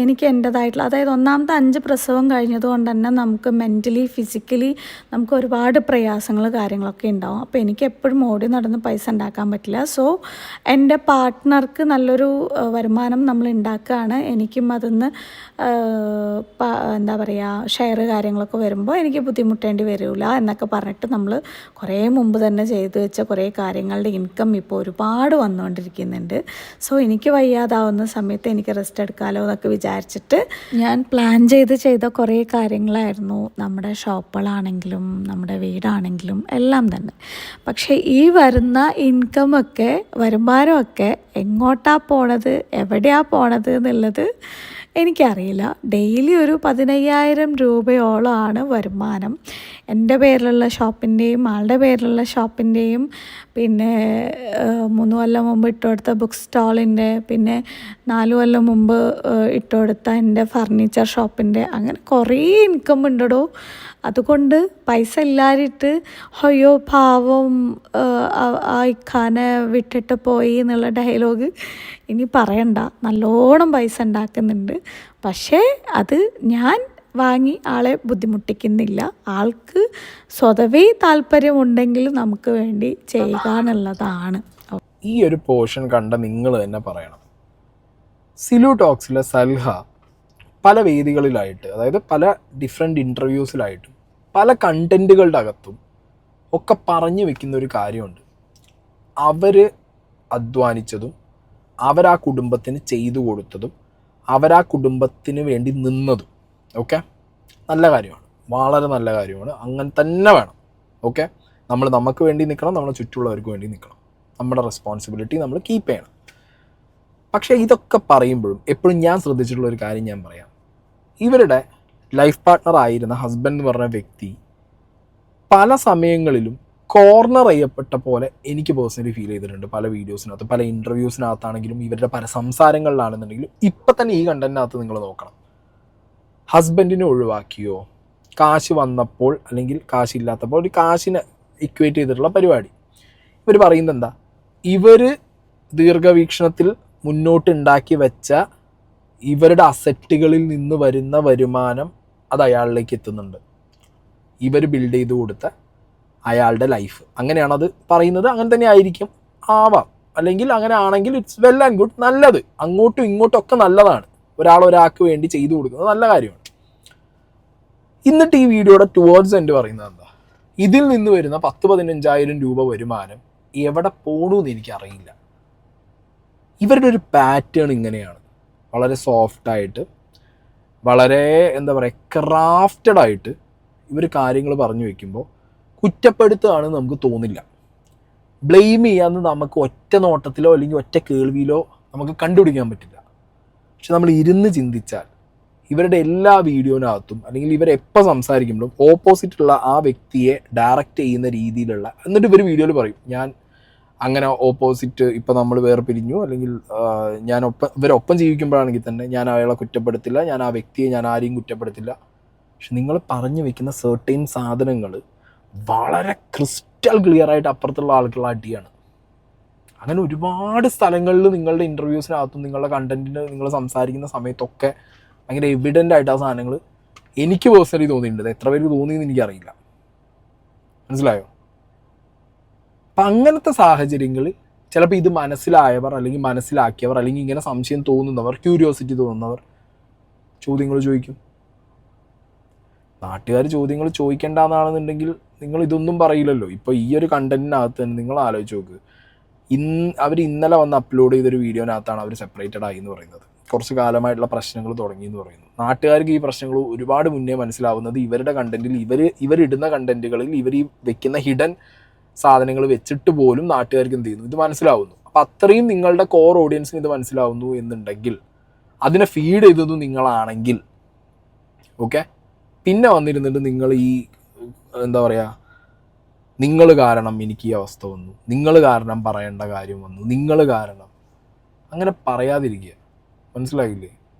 എനിക്ക് എൻ്റേതായിട്ടുള്ള, അതായത് ഒന്നാമത്തെ 5 പ്രസവം കഴിഞ്ഞതുകൊണ്ട് തന്നെ നമുക്ക് മെൻ്റലി ഫിസിക്കലി നമുക്ക് ഒരുപാട് പ്രയാസങ്ങൾ കാര്യങ്ങളൊക്കെ ഉണ്ടാവും. അപ്പോൾ എനിക്ക് എപ്പോഴും ഓടി നടന്ന് പൈസ ഉണ്ടാക്കാൻ പറ്റില്ല. സോ എൻ്റെ പാർട്ട്ണർക്ക് നല്ലൊരു വരുമാനം നമ്മൾ ഉണ്ടാക്കുകയാണ്. എനിക്കും അതിന്ന് എന്താ പറയുക, ഷെയർ കാര്യങ്ങളൊക്കെ വരുമ്പോൾ എനിക്ക് ബുദ്ധിമുട്ടേണ്ടി വരില്ല എന്നൊക്കെ പറഞ്ഞിട്ട് നമ്മൾ കുറേ മുമ്പ് തന്നെ ചെയ്തു വെച്ച കുറേ കാര്യങ്ങളുടെ ഇൻകം ഇപ്പോൾ ഒരുപാട് വന്നുകൊണ്ടിരിക്കുന്നുണ്ട്. സോ എനിക്ക് വയ്യാതാവുന്ന സമയത്ത് എനിക്ക് റെസ്റ്റ് എടുക്കാമല്ലോ എന്നൊക്കെ വിചാരിച്ചിട്ട് ഞാൻ പ്ലാൻ ചെയ്ത കുറേ കാര്യങ്ങളായിരുന്നു. നമ്മുടെ ഷോപ്പുകളാണെങ്കിലും നമ്മുടെ വീടാണെങ്കിലും എല്ലാം തന്നെ. പക്ഷേ ഈ വരുന്ന ഇൻകമൊക്കെ വരുമാനമൊക്കെ എങ്ങോട്ടാണ് പോണത്, എവിടെയാണ് പോണത് എന്നുള്ളത് എനിക്കറിയില്ല. ഡെയിലി ഒരു 15,000 രൂപയോളമാണ് വരുമാനം. എൻ്റെ പേരിലുള്ള ഷോപ്പിൻ്റെയും ആളുടെ പേരിലുള്ള ഷോപ്പിൻ്റെയും പിന്നെ 3 കൊല്ലം മുമ്പ് ഇട്ടുകൊടുത്ത ബുക്ക് സ്റ്റാളിൻ്റെ, പിന്നെ 4 കൊല്ലം മുമ്പ് ഇട്ടുകൊടുത്ത എൻ്റെ ഫർണിച്ചർ ഷോപ്പിൻ്റെ, അങ്ങനെ കുറേ ഇൻകം ഉണ്ടോ. അതുകൊണ്ട് പൈസ ഇല്ലാതിട്ട് അയ്യോ പാവം ആ ഇക്കാനെ വിട്ടിട്ട് പോയി എന്നുള്ള ഡയലോഗ് ഇനി പറയണ്ട. നല്ലോണം പൈസ ഉണ്ടാക്കുന്നുണ്ട്. പക്ഷേ അത് ഞാൻ വാങ്ങി ആളെ ബുദ്ധിമുട്ടിക്കുന്നില്ല. ആൾക്ക് സ്വതവേ താല്പര്യമുണ്ടെങ്കിൽ നമുക്ക് വേണ്ടി ചെയ്യുക എന്നുള്ളതാണ്. ഈ ഒരു പോർഷൻ കണ്ട നിങ്ങൾ തന്നെ പറയണം. സിലു ടോക്സിലെ സൽഹ പല വേദികളിലായിട്ട്, അതായത് പല ഡിഫറെൻറ്റ് ഇൻ്റർവ്യൂസിലായിട്ടും പല കണ്ടൻറ്റുകളുടെ അകത്തും ഒക്കെ പറഞ്ഞു വെക്കുന്ന ഒരു കാര്യമുണ്ട്. അവർ അധ്വാനിച്ചതും അവരാ കുടുംബത്തിന് ചെയ്തു കൊടുത്തതും അവരാ കുടുംബത്തിന് വേണ്ടി നിന്നതും ഓക്കെ, നല്ല കാര്യമാണ്, വളരെ നല്ല കാര്യമാണ്. അങ്ങനെ തന്നെ വേണം. ഓക്കെ, നമ്മൾ നമുക്ക് വേണ്ടി നിൽക്കണം, നമ്മളെ ചുറ്റുമുള്ളവർക്ക് വേണ്ടി നിൽക്കണം. നമ്മുടെ റെസ്പോൺസിബിലിറ്റി നമ്മൾ കീപ്പ് ചെയ്യണം. പക്ഷേ ഇതൊക്കെ പറയുമ്പോഴും എപ്പോഴും ഞാൻ ശ്രദ്ധിച്ചിട്ടുള്ളൊരു കാര്യം ഞാൻ പറയാം. ഇവരുടെ ലൈഫ് പാർട്ട്ണർ ആയിരുന്ന ഹസ്ബൻഡ് എന്ന് പറഞ്ഞ വ്യക്തി പല സമയങ്ങളിലും കോർണർ ചെയ്യപ്പെട്ട പോലെ എനിക്ക് പേഴ്സണലി ഫീൽ ചെയ്തിട്ടുണ്ട്. പല വീഡിയോസിനകത്ത്, പല ഇൻ്റർവ്യൂസിനകത്താണെങ്കിലും ഇവരുടെ പല സംസാരങ്ങളിലാണെന്നുണ്ടെങ്കിലും ഇപ്പം തന്നെ ഈ കണ്ടൻറ്റിനകത്ത് നിങ്ങൾ നോക്കണം. ഹസ്ബൻഡിനെ ഒഴിവാക്കിയോ, കാശ് വന്നപ്പോൾ അല്ലെങ്കിൽ കാശില്ലാത്തപ്പോൾ ഒരു കാശിനെ ഇക്വേറ്റ് ചെയ്തിട്ടുള്ള പരിപാടി. ഇവർ പറയുന്നത് എന്താ, ഇവർ ദീർഘവീക്ഷണത്തിൽ മുന്നോട്ട് ഉണ്ടാക്കി വെച്ച ഇവരുടെ അസറ്റുകളിൽ നിന്ന് വരുന്ന വരുമാനം അത് അയാളിലേക്ക് എത്തുന്നുണ്ട്. ഇവർ ബിൽഡ് ചെയ്ത് കൊടുത്ത അയാളുടെ ലൈഫ്, അങ്ങനെയാണത് പറയുന്നത്. അങ്ങനെ തന്നെ ആയിരിക്കും, ആവാം. അല്ലെങ്കിൽ അങ്ങനെ ആണെങ്കിൽ ഇറ്റ്സ് വെൽ ആൻഡ് ഗുഡ്, നല്ലത്. അങ്ങോട്ടും ഇങ്ങോട്ടും ഒക്കെ നല്ലതാണ്. ഒരാൾക്ക് വേണ്ടി ചെയ്തു കൊടുക്കുന്നത് നല്ല കാര്യമാണ്. എന്നിട്ട് ഈ വീഡിയോയുടെ ടുവേർഡ്സ് എൻഡ് പറയുന്നത് എന്താ, ഇതിൽ നിന്ന് വരുന്ന 10-15,000 രൂപ വരുമാനം എവിടെ പോകണമെന്ന് എനിക്കറിയില്ല. ഇവരുടെ ഒരു പാറ്റേൺ ഇങ്ങനെയാണ്. വളരെ സോഫ്റ്റായിട്ട്, വളരെ എന്താ പറയുക, ക്രാഫ്റ്റഡ് ആയിട്ട് ഇവർ കാര്യങ്ങൾ പറഞ്ഞു വയ്ക്കുമ്പോൾ കുറ്റപ്പെടുത്തുകയാണെന്ന് നമുക്ക് തോന്നില്ല. ബ്ലെയിം ചെയ്യാമെന്ന് നമുക്ക് ഒറ്റ നോട്ടത്തിലോ അല്ലെങ്കിൽ ഒറ്റ കേൾവിയിലോ നമുക്ക് കണ്ടുപിടിക്കാൻ പറ്റില്ല. പക്ഷെ നമ്മൾ ഇരുന്ന് ചിന്തിച്ചാൽ ഇവരുടെ എല്ലാ വീഡിയോനകത്തും അല്ലെങ്കിൽ ഇവരെപ്പോൾ സംസാരിക്കുമ്പോഴും ഓപ്പോസിറ്റുള്ള ആ വ്യക്തിയെ ഡയറക്റ്റ് ചെയ്യുന്ന രീതിയിലുള്ള, എന്നിട്ട് ഇവർ വീഡിയോയിൽ പറയും ഞാൻ അങ്ങനെ ഓപ്പോസിറ്റ്, ഇപ്പോൾ നമ്മൾ വേർപിരിഞ്ഞു അല്ലെങ്കിൽ ഇവരൊപ്പം ജീവിക്കുമ്പോഴാണെങ്കിൽ തന്നെ ഞാൻ അയാളെ കുറ്റപ്പെടുത്തില്ല, ഞാൻ ആ വ്യക്തിയെ ഞാൻ ആരെയും കുറ്റപ്പെടുത്തില്ല. പക്ഷെ നിങ്ങൾ പറഞ്ഞു വെക്കുന്ന സെർട്ടൈൻ സാധനങ്ങൾ വളരെ ക്രിസ്റ്റൽ ക്ലിയർ ആയിട്ട് അപ്പുറത്തുള്ള ആൾക്കുള്ള അടിയാണ്. അങ്ങനെ ഒരുപാട് സ്ഥലങ്ങളിൽ നിങ്ങളുടെ ഇൻ്റർവ്യൂസിനകത്തും നിങ്ങളുടെ കണ്ടൻറ്റിന് നിങ്ങൾ സംസാരിക്കുന്ന സമയത്തൊക്കെ ഭയങ്കര എവിഡൻ്റ് ആയിട്ട് ആ സാധനങ്ങൾ എനിക്ക് പേഴ്സണലി തോന്നിയിട്ടുണ്ട്. എത്ര പേർക്ക് തോന്നിയെന്ന് എനിക്കറിയില്ല. മനസ്സിലായോ? അപ്പം അങ്ങനത്തെ സാഹചര്യങ്ങളിൽ ചിലപ്പോൾ ഇത് മനസ്സിലായവർ അല്ലെങ്കിൽ മനസ്സിലാക്കിയവർ അല്ലെങ്കിൽ ഇങ്ങനെ സംശയം തോന്നുന്നവർ, ക്യൂരിയോസിറ്റി തോന്നുന്നവർ ചോദ്യങ്ങൾ ചോദിക്കും. നാട്ടുകാർ ചോദ്യങ്ങൾ ചോദിക്കേണ്ടെന്നാണെന്നുണ്ടെങ്കിൽ നിങ്ങൾ ഇതൊന്നും പറയില്ലല്ലോ. ഇപ്പോൾ ഈ ഒരു കണ്ടന്റിനകത്ത് തന്നെ നിങ്ങൾ ആലോചിച്ച് നോക്ക്. അവർ ഇന്നലെ വന്ന് അപ്ലോഡ് ചെയ്തൊരു വീഡിയോനകത്താണ് അവർ സെപ്പറേറ്റഡ് ആയി എന്ന് പറയുന്നത്. കുറച്ച് കാലമായിട്ടുള്ള പ്രശ്നങ്ങൾ തുടങ്ങി എന്ന് പറയുന്നു. നാട്ടുകാർക്ക് ഈ പ്രശ്നങ്ങൾ ഒരുപാട് മുന്നേ മനസ്സിലാവുന്നത് ഇവരുടെ കണ്ടന്റിൽ ഇവരിടുന്ന കണ്ടന്റുകളിൽ ഇവർ ഈ വെക്കുന്ന ഹിഡൻ സാധനങ്ങൾ വെച്ചിട്ട് പോലും നാട്ടുകാർക്ക് എന്ത് ചെയ്യുന്നു, ഇത് മനസ്സിലാവുന്നു. അപ്പം അത്രയും നിങ്ങളുടെ കോർ ഓഡിയൻസിന് ഇത് മനസ്സിലാവുന്നു എന്നുണ്ടെങ്കിൽ, അതിനെ ഫീഡ് ചെയ്തതും നിങ്ങളാണെങ്കിൽ, ഓക്കെ, പിന്നെ വന്നിരുന്നിട്ട് നിങ്ങൾ ഈ എന്താ പറയുക, നിങ്ങൾ കാരണം എനിക്ക് ഈ അവസ്ഥ വന്നു, നിങ്ങൾ കാരണം പറയേണ്ട കാര്യം വന്നു, നിങ്ങൾ കാരണം, അങ്ങനെ പറയാതിരിക്കുക. മനസ്സിലായില്ലേ?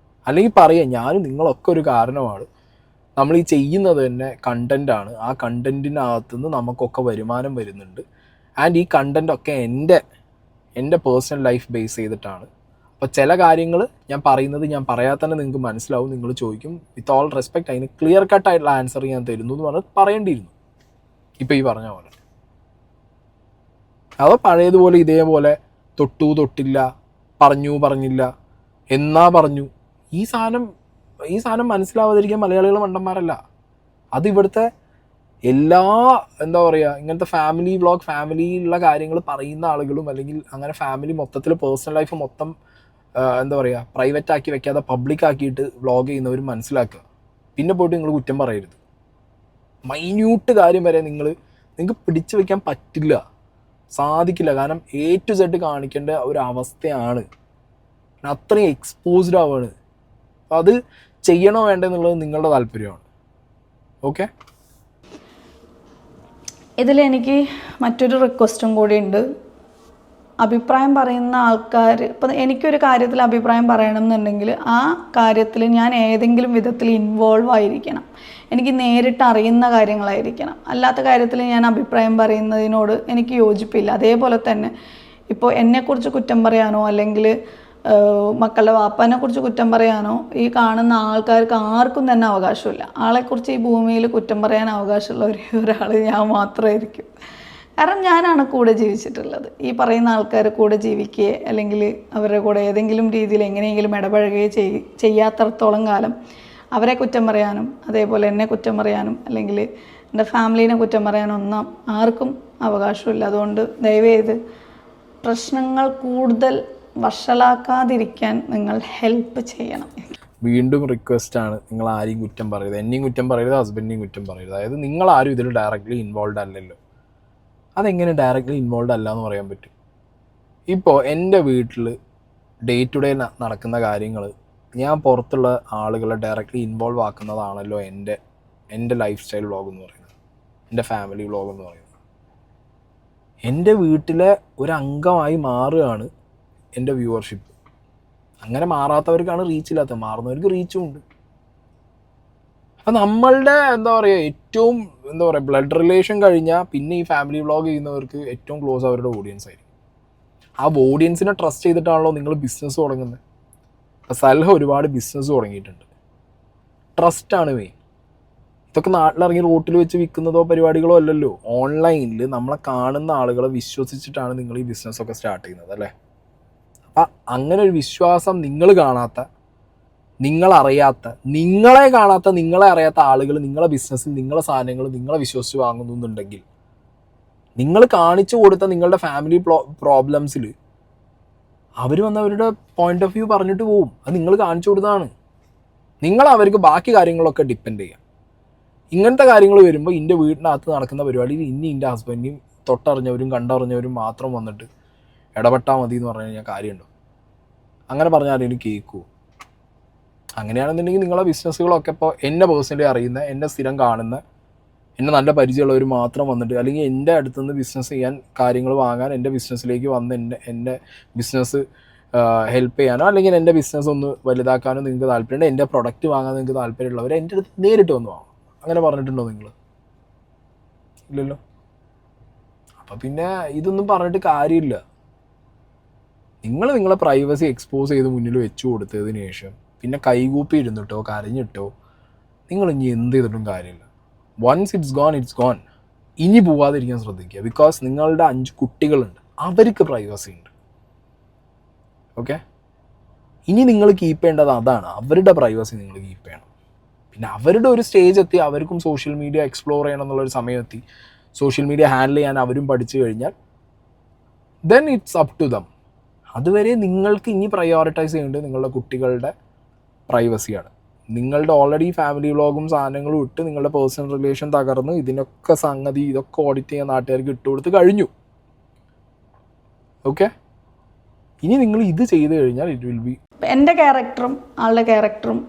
അല്ലെങ്കിൽ പറയുക ഞാനും നിങ്ങളൊക്കെ ഒരു കാരണമാണ്, നമ്മൾ ഈ ചെയ്യുന്നത് തന്നെ കണ്ടൻറ്റാണ്, ആ കണ്ടൻറ്റിനകത്തുനിന്ന് നമുക്കൊക്കെ വരുമാനം വരുന്നുണ്ട്, ആൻഡ് ഈ കണ്ടൻറ്റൊക്കെ എൻ്റെ പേഴ്സണൽ ലൈഫ് ബേസ് ചെയ്തിട്ടാണ്. അപ്പോൾ ചില കാര്യങ്ങൾ ഞാൻ പറയുന്നത് ഞാൻ പറയാതെ തന്നെ നിങ്ങൾക്ക് മനസ്സിലാവും. നിങ്ങൾ ചോദിക്കും, വിത്ത് ഓൾ റെസ്പെക്റ്റ് അതിന് ക്ലിയർ കട്ടായിട്ടുള്ള ആൻസർ ഞാൻ തരുന്നു എന്ന് പറഞ്ഞ് പറയേണ്ടിയിരുന്നു. ഇപ്പോൾ ഈ പറഞ്ഞ പോലെ അതോ പഴയതുപോലെ ഇതേപോലെ തൊട്ടില്ല, പറഞ്ഞില്ല, എന്നാ പറഞ്ഞു, ഈ സാധനം മനസ്സിലാവാതിരിക്കാൻ മലയാളികൾ മണ്ടന്മാരല്ല. അത് ഇവിടുത്തെ എല്ലാ എന്താ പറയുക, ഇങ്ങനത്തെ ഫാമിലി വ്ളോഗ്, ഫാമിലിയിലുള്ള കാര്യങ്ങൾ പറയുന്ന ആളുകളും, അല്ലെങ്കിൽ അങ്ങനെ ഫാമിലി മൊത്തത്തിൽ പേഴ്സണൽ ലൈഫ് മൊത്തം എന്താ പറയുക പ്രൈവറ്റ് ആക്കി വെക്കാതെ പബ്ലിക് ആക്കിയിട്ട് വ്ളോഗ് ചെയ്യുന്നവർ മനസ്സിലാക്കുക. പിന്നെ പോയിട്ട് നിങ്ങൾ കുറ്റം പറയരുത്. മൈന്യൂട്ട് കാര്യം വരെ നിങ്ങൾക്ക് പിടിച്ചു വെക്കാൻ പറ്റില്ല, സാധിക്കില്ല. കാരണം A to Z കാണിക്കേണ്ട ഒരു അവസ്ഥയാണ്, അത്രയും എക്സ്പോസ്ഡ് ആവുകയാണ്. അപ്പം അത് ചെയ്യണോ വേണ്ടെന്നുള്ളത് നിങ്ങളുടെ താല്പര്യമാണ്. ഓക്കെ, ഇതിലെനിക്ക് മറ്റൊരു റിക്വസ്റ്റും കൂടി ഉണ്ട്. അഭിപ്രായം പറയുന്ന ആൾക്കാർ, ഇപ്പം എനിക്കൊരു കാര്യത്തിൽ അഭിപ്രായം പറയണം എന്നുണ്ടെങ്കിൽ ആ കാര്യത്തിൽ ഞാൻ ഏതെങ്കിലും വിധത്തിൽ ഇൻവോൾവ് ആയിരിക്കണം, എനിക്ക് നേരിട്ട് അറിയുന്ന കാര്യങ്ങളായിരിക്കണം. അല്ലാത്ത കാര്യത്തിൽ ഞാൻ അഭിപ്രായം പറയുന്നതിനോട് എനിക്ക് യോജിപ്പില്ല. അതേപോലെ തന്നെ ഇപ്പോൾ എന്നെക്കുറിച്ച് കുറ്റം പറയാനോ അല്ലെങ്കിൽ മക്കളുടെ വാപ്പാനെ കുറിച്ച് കുറ്റം പറയാനോ ഈ കാണുന്ന ആൾക്കാർക്ക് ആർക്കും തന്നെ അവകാശമില്ല. ആളെക്കുറിച്ച് ഈ ഭൂമിയിൽ കുറ്റം പറയാൻ അവകാശമുള്ള ഒരാൾ ഞാൻ മാത്രമായിരിക്കും. കാരണം ഞാനാണ് കൂടെ ജീവിച്ചിട്ടുള്ളത്. ഈ പറയുന്ന ആൾക്കാർ കൂടെ ജീവിക്കുകയോ അല്ലെങ്കിൽ അവരുടെ കൂടെ ഏതെങ്കിലും രീതിയിൽ എങ്ങനെയെങ്കിലും ഇടപഴകുകയോ ചെയ്യാത്തടത്തോളം കാലം അവരെ കുറ്റം പറയാനും അതേപോലെ എന്നെ കുറ്റം പറയാനും അല്ലെങ്കിൽ എൻ്റെ ഫാമിലീനെ കുറ്റം പറയാനും ഒന്നും ആർക്കും അവകാശമില്ല. അതുകൊണ്ട് ദയവേത് പ്രശ്നങ്ങൾ കൂടുതൽ വഷളാക്കാതിരിക്കാൻ നിങ്ങൾ ഹെൽപ്പ് ചെയ്യണം. വീണ്ടും റിക്വസ്റ്റാണ്, നിങ്ങൾ ആരെയും കുറ്റം പറയരുത്, എന്നെയും കുറ്റം പറയരുത്, ഹസ്ബൻഡിനെയും കുറ്റം പറയരുത്. അതായത് നിങ്ങളാരും ഇതിൽ ഡയറക്റ്റ്ലി ഇൻവോൾവ് അല്ലല്ലോ. അതെങ്ങനെ ഡയറക്റ്റ്ലി ഇൻവോൾവ് അല്ല എന്ന് പറയാൻ പറ്റും? ഇപ്പോൾ എൻ്റെ വീട്ടിൽ ഡേ ടു ഡേ നടക്കുന്ന കാര്യങ്ങൾ ഞാൻ പുറത്തുള്ള ആളുകളെ ഡയറക്റ്റ്ലി ഇൻവോൾവ് ആക്കുന്നതാണല്ലോ എൻ്റെ ലൈഫ് സ്റ്റൈൽ വ്ളോഗ് എന്ന് പറയുന്നത്, എൻ്റെ ഫാമിലി വ്ളോഗ് എന്ന് പറയുന്നത്. എൻ്റെ വീട്ടിലെ ഒരു അംഗമായി മാറുകയാണ് എൻ്റെ വ്യൂവർഷിപ്പ്. അങ്ങനെ മാറാത്തവർക്കാണ് റീച്ച് ഇല്ലാത്തത്, മാറുന്നവർക്ക് റീച്ചും ഉണ്ട്. അപ്പം നമ്മളുടെ എന്താ പറയുക ഏറ്റവും എന്താ പറയുക ബ്ലഡ് റിലേഷൻ കഴിഞ്ഞാൽ പിന്നെ ഈ ഫാമിലി വ്ളോഗ് ചെയ്യുന്നവർക്ക് ഏറ്റവും ക്ലോസ് അവരുടെ ഓഡിയൻസ് ആയിരിക്കും. ആ ഓഡിയൻസിനെ ട്രസ്റ്റ് ചെയ്തിട്ടാണല്ലോ നിങ്ങൾ ബിസിനസ് തുടങ്ങുന്നത്. അപ്പോൾ സൽഹ ഒരുപാട് ബിസിനസ് തുടങ്ങിയിട്ടുണ്ട്. ട്രസ്റ്റാണ് മെയിൻ. ഇതൊക്കെ നാട്ടിലിറങ്ങി റോട്ടിൽ വെച്ച് വിൽക്കുന്നതോ പരിപാടികളോ അല്ലല്ലോ. ഓൺലൈനിൽ നമ്മളെ കാണുന്ന ആളുകളെ വിശ്വസിച്ചിട്ടാണ് നിങ്ങൾ ഈ ബിസിനസ്സൊക്കെ സ്റ്റാർട്ട് ചെയ്യുന്നത് അല്ലേ. അപ്പം അങ്ങനെ ഒരു വിശ്വാസം നിങ്ങൾ കാണാത്ത, നിങ്ങളറിയാത്ത, നിങ്ങളെ കാണാത്ത, നിങ്ങളെ അറിയാത്ത ആളുകൾ നിങ്ങളെ ബിസിനസ്സിൽ നിങ്ങളെ സാധനങ്ങൾ നിങ്ങളെ വിശ്വസിച്ച് വാങ്ങുന്നു എന്നുണ്ടെങ്കിൽ നിങ്ങൾ കാണിച്ചു കൊടുത്ത നിങ്ങളുടെ ഫാമിലി പ്രോബ്ലംസിൽ അവർ വന്ന് അവരുടെ പോയിന്റ് ഓഫ് വ്യൂ പറഞ്ഞിട്ട് പോവും. അത് നിങ്ങൾ കാണിച്ചു കൊടുത്തതാണ്. നിങ്ങൾ അവർക്ക് ബാക്കി കാര്യങ്ങളൊക്കെ ഡിപ്പെൻഡ് ചെയ്യാം. ഇങ്ങനത്തെ കാര്യങ്ങൾ വരുമ്പോൾ എൻ്റെ വീടിനകത്ത് നടക്കുന്ന പരിപാടിയിൽ ഇനി എൻ്റെ ഹസ്ബൻഡിനും തൊട്ടറിഞ്ഞവരും കണ്ടറിഞ്ഞവരും മാത്രം വന്നിട്ട് ഇടപെട്ടാൽ മതി എന്ന് പറഞ്ഞു കഴിഞ്ഞാൽ കാര്യമുണ്ടോ? അങ്ങനെ പറഞ്ഞാൽ എനിക്ക് കേൾക്കുമോ? അങ്ങനെയാണെന്നുണ്ടെങ്കിൽ നിങ്ങളെ ബിസിനസ്സുകളൊക്കെ ഇപ്പോൾ എന്നെ പേഴ്സണലി അറിയുന്ന, എന്നെ സ്ഥിരം കാണുന്ന, എന്നെ നല്ല പരിചയമുള്ളവർ മാത്രം വന്നിട്ട്, അല്ലെങ്കിൽ എൻ്റെ അടുത്തുനിന്ന് ബിസിനസ് ചെയ്യാൻ കാര്യങ്ങൾ വാങ്ങാൻ എൻ്റെ ബിസിനസ്സിലേക്ക് വന്ന് എൻ്റെ ബിസിനസ് ഹെൽപ്പ് ചെയ്യാനോ അല്ലെങ്കിൽ എൻ്റെ ബിസിനസ് ഒന്ന് വലുതാക്കാനോ നിങ്ങൾക്ക് താല്പര്യമുണ്ട്, എൻ്റെ പ്രൊഡക്റ്റ് വാങ്ങാൻ നിങ്ങൾക്ക് താല്പര്യമുള്ളവർ എൻ്റെ അടുത്ത് നേരിട്ട് വന്ന് വാങ്ങും. അങ്ങനെ പറഞ്ഞിട്ടുണ്ടോ നിങ്ങൾ? ഇല്ലല്ലോ. അപ്പം പിന്നെ ഇതൊന്നും പറഞ്ഞിട്ട് കാര്യമില്ല. നിങ്ങൾ നിങ്ങളെ പ്രൈവസി എക്സ്പോസ് ചെയ്ത് മുന്നിൽ വെച്ചു കൊടുത്തതിന് ശേഷം പിന്നെ കൈകൂപ്പി ഇരുന്നിട്ടോ കരഞ്ഞിട്ടോ നിങ്ങൾ ഇനി എന്ത് ചെയ്തിട്ടും കാര്യമില്ല. Once it's gone. ഇനി പോവാതിരിക്കാൻ ശ്രദ്ധിക്കുക. ബിക്കോസ് നിങ്ങളുടെ 5 കുട്ടികളുണ്ട്, അവർക്ക് പ്രൈവസി ഉണ്ട്. ഓക്കെ, ഇനി നിങ്ങൾ കീപ്പ് ചെയ്യേണ്ടത് അതാണ്, അവരുടെ പ്രൈവസി നിങ്ങൾ കീപ്പ് ചെയ്യണം. പിന്നെ അവരുടെ ഒരു സ്റ്റേജ് എത്തി, അവർക്കും സോഷ്യൽ മീഡിയ എക്സ്പ്ലോർ ചെയ്യണം എന്നുള്ളൊരു സമയമെത്തി, സോഷ്യൽ മീഡിയ ഹാൻഡിൽ ചെയ്യാൻ അവരും പഠിച്ചു കഴിഞ്ഞാൽ then it's up to them. അതുവരെ നിങ്ങൾക്ക് ഇനി പ്രയോറിറ്റൈസ് ചെയ്യേണ്ടത് നിങ്ങളുടെ കുട്ടികളുടെ പ്രൈവസിയാണ്. നിങ്ങളുടെ ഓൾറെഡി ഫാമിലി വ്ളോഗും സാധനങ്ങളും ഇട്ട് നിങ്ങളുടെ പേഴ്സണൽ റിലേഷൻ തകർന്ന് ഇതൊക്കെ ഓഡിറ്റ് ചെയ്യാൻ നാട്ടുകാർക്ക് ഇട്ടുകൊടുത്ത് കഴിഞ്ഞു. ഓക്കെ, ഇനി നിങ്ങൾ ഇത് ചെയ്ത് കഴിഞ്ഞാൽ ഇറ്റ് വിൽ ബി. എൻ്റെ ക്യാരക്ടറും ആളുടെ ക്യാരക്ടറും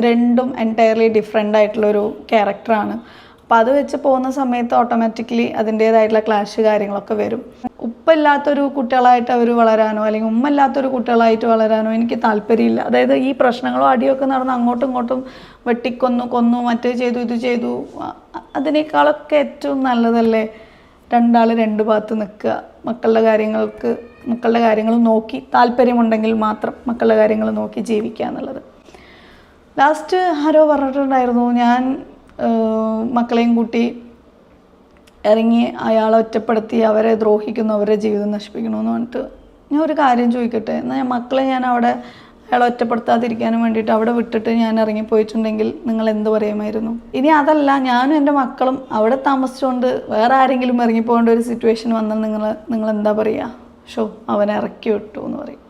രണ്ടും എൻറ്റയർലി ഡിഫറെൻ്റ് ആയിട്ടുള്ളൊരു ക്യാരക്ടറാണ്. അപ്പോൾ അത് വെച്ച് പോകുന്ന സമയത്ത് ഓട്ടോമാറ്റിക്കലി അതിൻ്റേതായിട്ടുള്ള ക്ലാഷ് കാര്യങ്ങളൊക്കെ വരും. ഉപ്പില്ലാത്തൊരു കുട്ടികളായിട്ട് അവർ വളരാനോ അല്ലെങ്കിൽ ഉമ്മല്ലാത്തൊരു കുട്ടികളായിട്ട് വളരാനോ എനിക്ക് താല്പര്യമില്ല. അതായത് ഈ പ്രശ്നങ്ങളോ അടിയൊക്കെ നടന്ന് അങ്ങോട്ടും ഇങ്ങോട്ടും കൊന്നു മറ്റേ ചെയ്തു ഇത് ചെയ്തു, അതിനേക്കാളൊക്കെ ഏറ്റവും നല്ലതല്ലേ രണ്ടാൾ രണ്ട് ഭാഗത്ത് നിൽക്കുക, മക്കളുടെ കാര്യങ്ങൾ നോക്കി, താല്പര്യമുണ്ടെങ്കിൽ മാത്രം മക്കളുടെ കാര്യങ്ങൾ നോക്കി ജീവിക്കുക എന്നുള്ളത്. ലാസ്റ്റ് ആരോ പറഞ്ഞിട്ടുണ്ടായിരുന്നു, ഞാൻ മക്കളെയും കൂട്ടി ഇറങ്ങി അയാളെ ഒറ്റപ്പെടുത്തി അവരെ ദ്രോഹിക്കുന്നു, അവരുടെ ജീവിതം നശിപ്പിക്കണമെന്ന് പറഞ്ഞിട്ട് ഞാൻ ഒരു കാര്യം ചോദിക്കട്ടെ, എന്നാൽ മക്കളെ ഞാൻ അവിടെ അയാളെ ഒറ്റപ്പെടുത്താതിരിക്കാനും വേണ്ടിയിട്ട് അവിടെ വിട്ടിട്ട് ഞാൻ ഇറങ്ങിപ്പോയിട്ടുണ്ടെങ്കിൽ നിങ്ങൾ എന്ത് പറയുമായിരുന്നു? ഇനി അതല്ല, ഞാനും എൻ്റെ മക്കളും അവിടെ താമസിച്ചുകൊണ്ട് വേറെ ആരെങ്കിലും ഇറങ്ങിപ്പോകേണ്ട ഒരു സിറ്റുവേഷൻ വന്നാൽ നിങ്ങൾ എന്താ പറയുക? അവനെ ഇറക്കി വിട്ടു എന്ന് പറയും.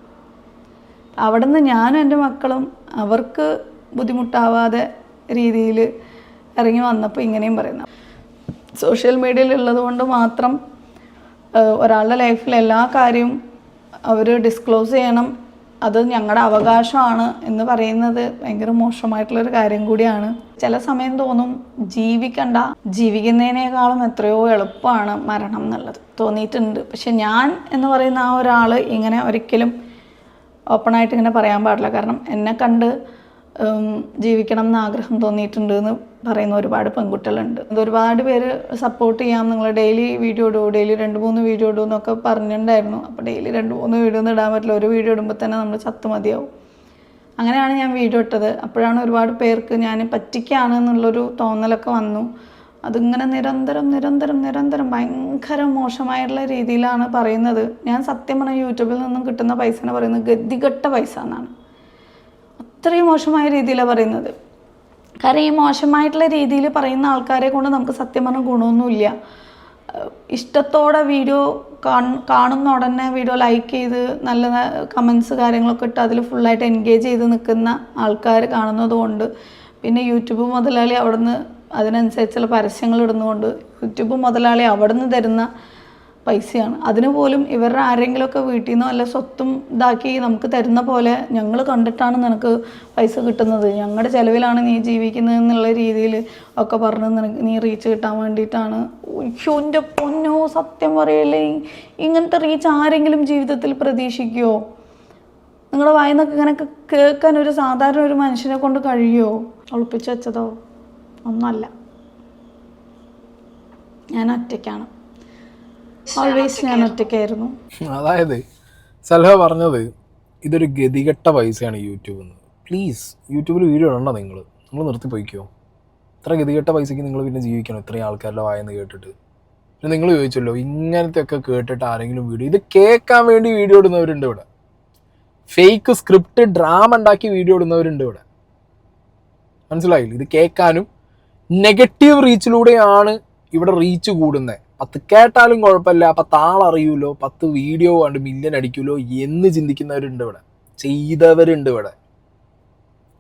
അവിടെ നിന്ന് ഞാനും എൻ്റെ മക്കളും അവർക്ക് ബുദ്ധിമുട്ടാവാതെ രീതിയിൽ ഇറങ്ങി വന്നപ്പോൾ ഇങ്ങനെയും പറയുന്നത്. സോഷ്യൽ മീഡിയയിൽ ഉള്ളത് കൊണ്ട് മാത്രം ഒരാളുടെ ലൈഫിൽ എല്ലാ കാര്യവും അവർ ഡിസ്ക്ലോസ് ചെയ്യണം, അത് ഞങ്ങളുടെ അവകാശമാണ് എന്ന് പറയുന്നത് ഭയങ്കര മോശമായിട്ടുള്ളൊരു കാര്യം കൂടിയാണ്. ചില സമയം തോന്നും ജീവിക്കുന്നതിനേക്കാളും എത്രയോ എളുപ്പമാണ് മരണം എന്നുള്ളത് തോന്നിയിട്ടുണ്ട്. പക്ഷെ ഞാൻ എന്ന് പറയുന്ന ആ ഒരാൾ ഇങ്ങനെ ഒരിക്കലും ഓപ്പണായിട്ട് ഇങ്ങനെ പറയാൻ പാടില്ല. കാരണം എന്നെ കണ്ട് ജീവിക്കണം എന്ന് ആഗ്രഹം തോന്നിയിട്ടുണ്ട് എന്ന് പറയുന്ന ഒരുപാട് പെൺകുട്ടികളുണ്ട്. ഒരുപാട് പേര് സപ്പോർട്ട് ചെയ്യാം, നിങ്ങൾ ഡെയിലി വീഡിയോ ഇടുമോ, ഡെയിലി 2-3 വീഡിയോ ഇടും എന്നൊക്കെ പറഞ്ഞിട്ടുണ്ടായിരുന്നു. അപ്പോൾ ഡെയിലി 2-3 വീഡിയോ ഒന്നും ഇടാൻ പറ്റില്ല, ഒരു വീഡിയോ ഇടുമ്പോൾ തന്നെ നമ്മൾ ചത്ത് മതിയാവും. അങ്ങനെയാണ് ഞാൻ വീഡിയോ ഇട്ടത്. അപ്പോഴാണ് ഒരുപാട് പേർക്ക് ഞാൻ പറ്റിക്കാണ് എന്നുള്ളൊരു തോന്നലൊക്കെ വന്നു. അതിങ്ങനെ നിരന്തരം ഭയങ്കര മോശമായിട്ടുള്ള രീതിയിലാണ് പറയുന്നത്. ഞാൻ സത്യം പറഞ്ഞാൽ യൂട്യൂബിൽ നിന്നും കിട്ടുന്ന പൈസനെ പറയുന്നത് ഗതികെട്ട പൈസ എന്നാണ്. അത്രയും മോശമായ രീതിയിലാണ് പറയുന്നത്. കാരണം ഈ മോശമായിട്ടുള്ള രീതിയിൽ പറയുന്ന ആൾക്കാരെ കൊണ്ട് നമുക്ക് സത്യം പറഞ്ഞാൽ ഗുണമൊന്നുമില്ല. ഇഷ്ടത്തോടെ വീഡിയോ കാണുന്ന ഉടനെ വീഡിയോ ലൈക്ക് ചെയ്ത് നല്ല കമൻസ് കാര്യങ്ങളൊക്കെ ഇട്ട് അതിൽ ഫുള്ളായിട്ട് എൻഗേജ് ചെയ്ത് നിൽക്കുന്ന ആൾക്കാർ കാണുന്നത് കൊണ്ട്, പിന്നെ യൂട്യൂബ് മുതലാളി അവിടുന്ന് അതിനനുസരിച്ചുള്ള പരസ്യങ്ങൾ ഇടുന്നതുകൊണ്ട് യൂട്യൂബ് മുതലാളി അവിടുന്ന് തരുന്ന പൈസയാണ്. അതിന് പോലും ഇവരുടെ ആരെങ്കിലുമൊക്കെ വീട്ടിൽ നിന്നോ അല്ല സ്വത്തും ഇതാക്കി നമുക്ക് തരുന്ന പോലെ ഞങ്ങൾ കണ്ടിട്ടാണ് നിനക്ക് പൈസ കിട്ടുന്നത്, ഞങ്ങളുടെ ചിലവിലാണ് നീ ജീവിക്കുന്നത് എന്നുള്ള രീതിയിൽ ഒക്കെ പറഞ്ഞ് നീ റീച്ച് കിട്ടാൻ വേണ്ടിയിട്ടാണ്. എൻ്റെ പൊന്നോ, സത്യം പറയല്ലേ, ഇങ്ങനത്തെ റീച്ച് ആരെങ്കിലും ജീവിതത്തിൽ പ്രതീക്ഷിക്കുമോ? നിങ്ങളുടെ വായിന്നൊക്കെ ഇങ്ങനെയൊക്കെ കേൾക്കാൻ ഒരു സാധാരണ ഒരു മനുഷ്യനെ കൊണ്ട് കഴിയുമോ? ഒളിപ്പിച്ച് വെച്ചതോ ഒന്നുമല്ല, ഞാൻ ഒറ്റയ്ക്കാണ്, ഓൾവേസ് ഞാൻ ഒറ്റയ്ക്കായിരുന്നു. അതായത് സൽഹ പറഞ്ഞത് ഇതൊരു ഗതികെട്ട പൈസയാണ് യൂട്യൂബിൽ നിന്ന്. പ്ലീസ് യൂട്യൂബിൽ വീഡിയോ ഇടണ്ട, നിങ്ങൾ നിർത്തി പോയിക്കോ. ഇത്ര ഗതികെട്ട പൈസയ്ക്ക് നിങ്ങൾ പിന്നെ ജീവിക്കണം ഇത്രയും ആൾക്കാരുടെ വായെന്ന് കേട്ടിട്ട്? പിന്നെ നിങ്ങൾ ചോദിച്ചല്ലോ ഇങ്ങനത്തെ ഒക്കെ കേട്ടിട്ട് ആരെങ്കിലും വീഡിയോ, ഇത് കേൾക്കാൻ വേണ്ടി വീഡിയോ ഇടുന്നവരുണ്ട് ഇവിടെ, ഫേക്ക് സ്ക്രിപ്റ്റ് ഡ്രാമ ഉണ്ടാക്കി വീഡിയോ ഇടുന്നവരുണ്ട് ഇവിടെ, മനസ്സിലായില്ല? ഇത് കേൾക്കാനും നെഗറ്റീവ് റീച്ചിലൂടെയാണ് ഇവിടെ റീച്ച് കൂടുന്നത്. 10 കേട്ടാലും കുഴപ്പമില്ല, 10 ആളറിയൂലോ, 10 വീഡിയോ കണ്ട് മില്യൺ അടിക്കുമല്ലോ എന്ന് ചിന്തിക്കുന്നവരുണ്ട് ഇവിടെ, ചെയ്തവരുണ്ട് ഇവിടെ.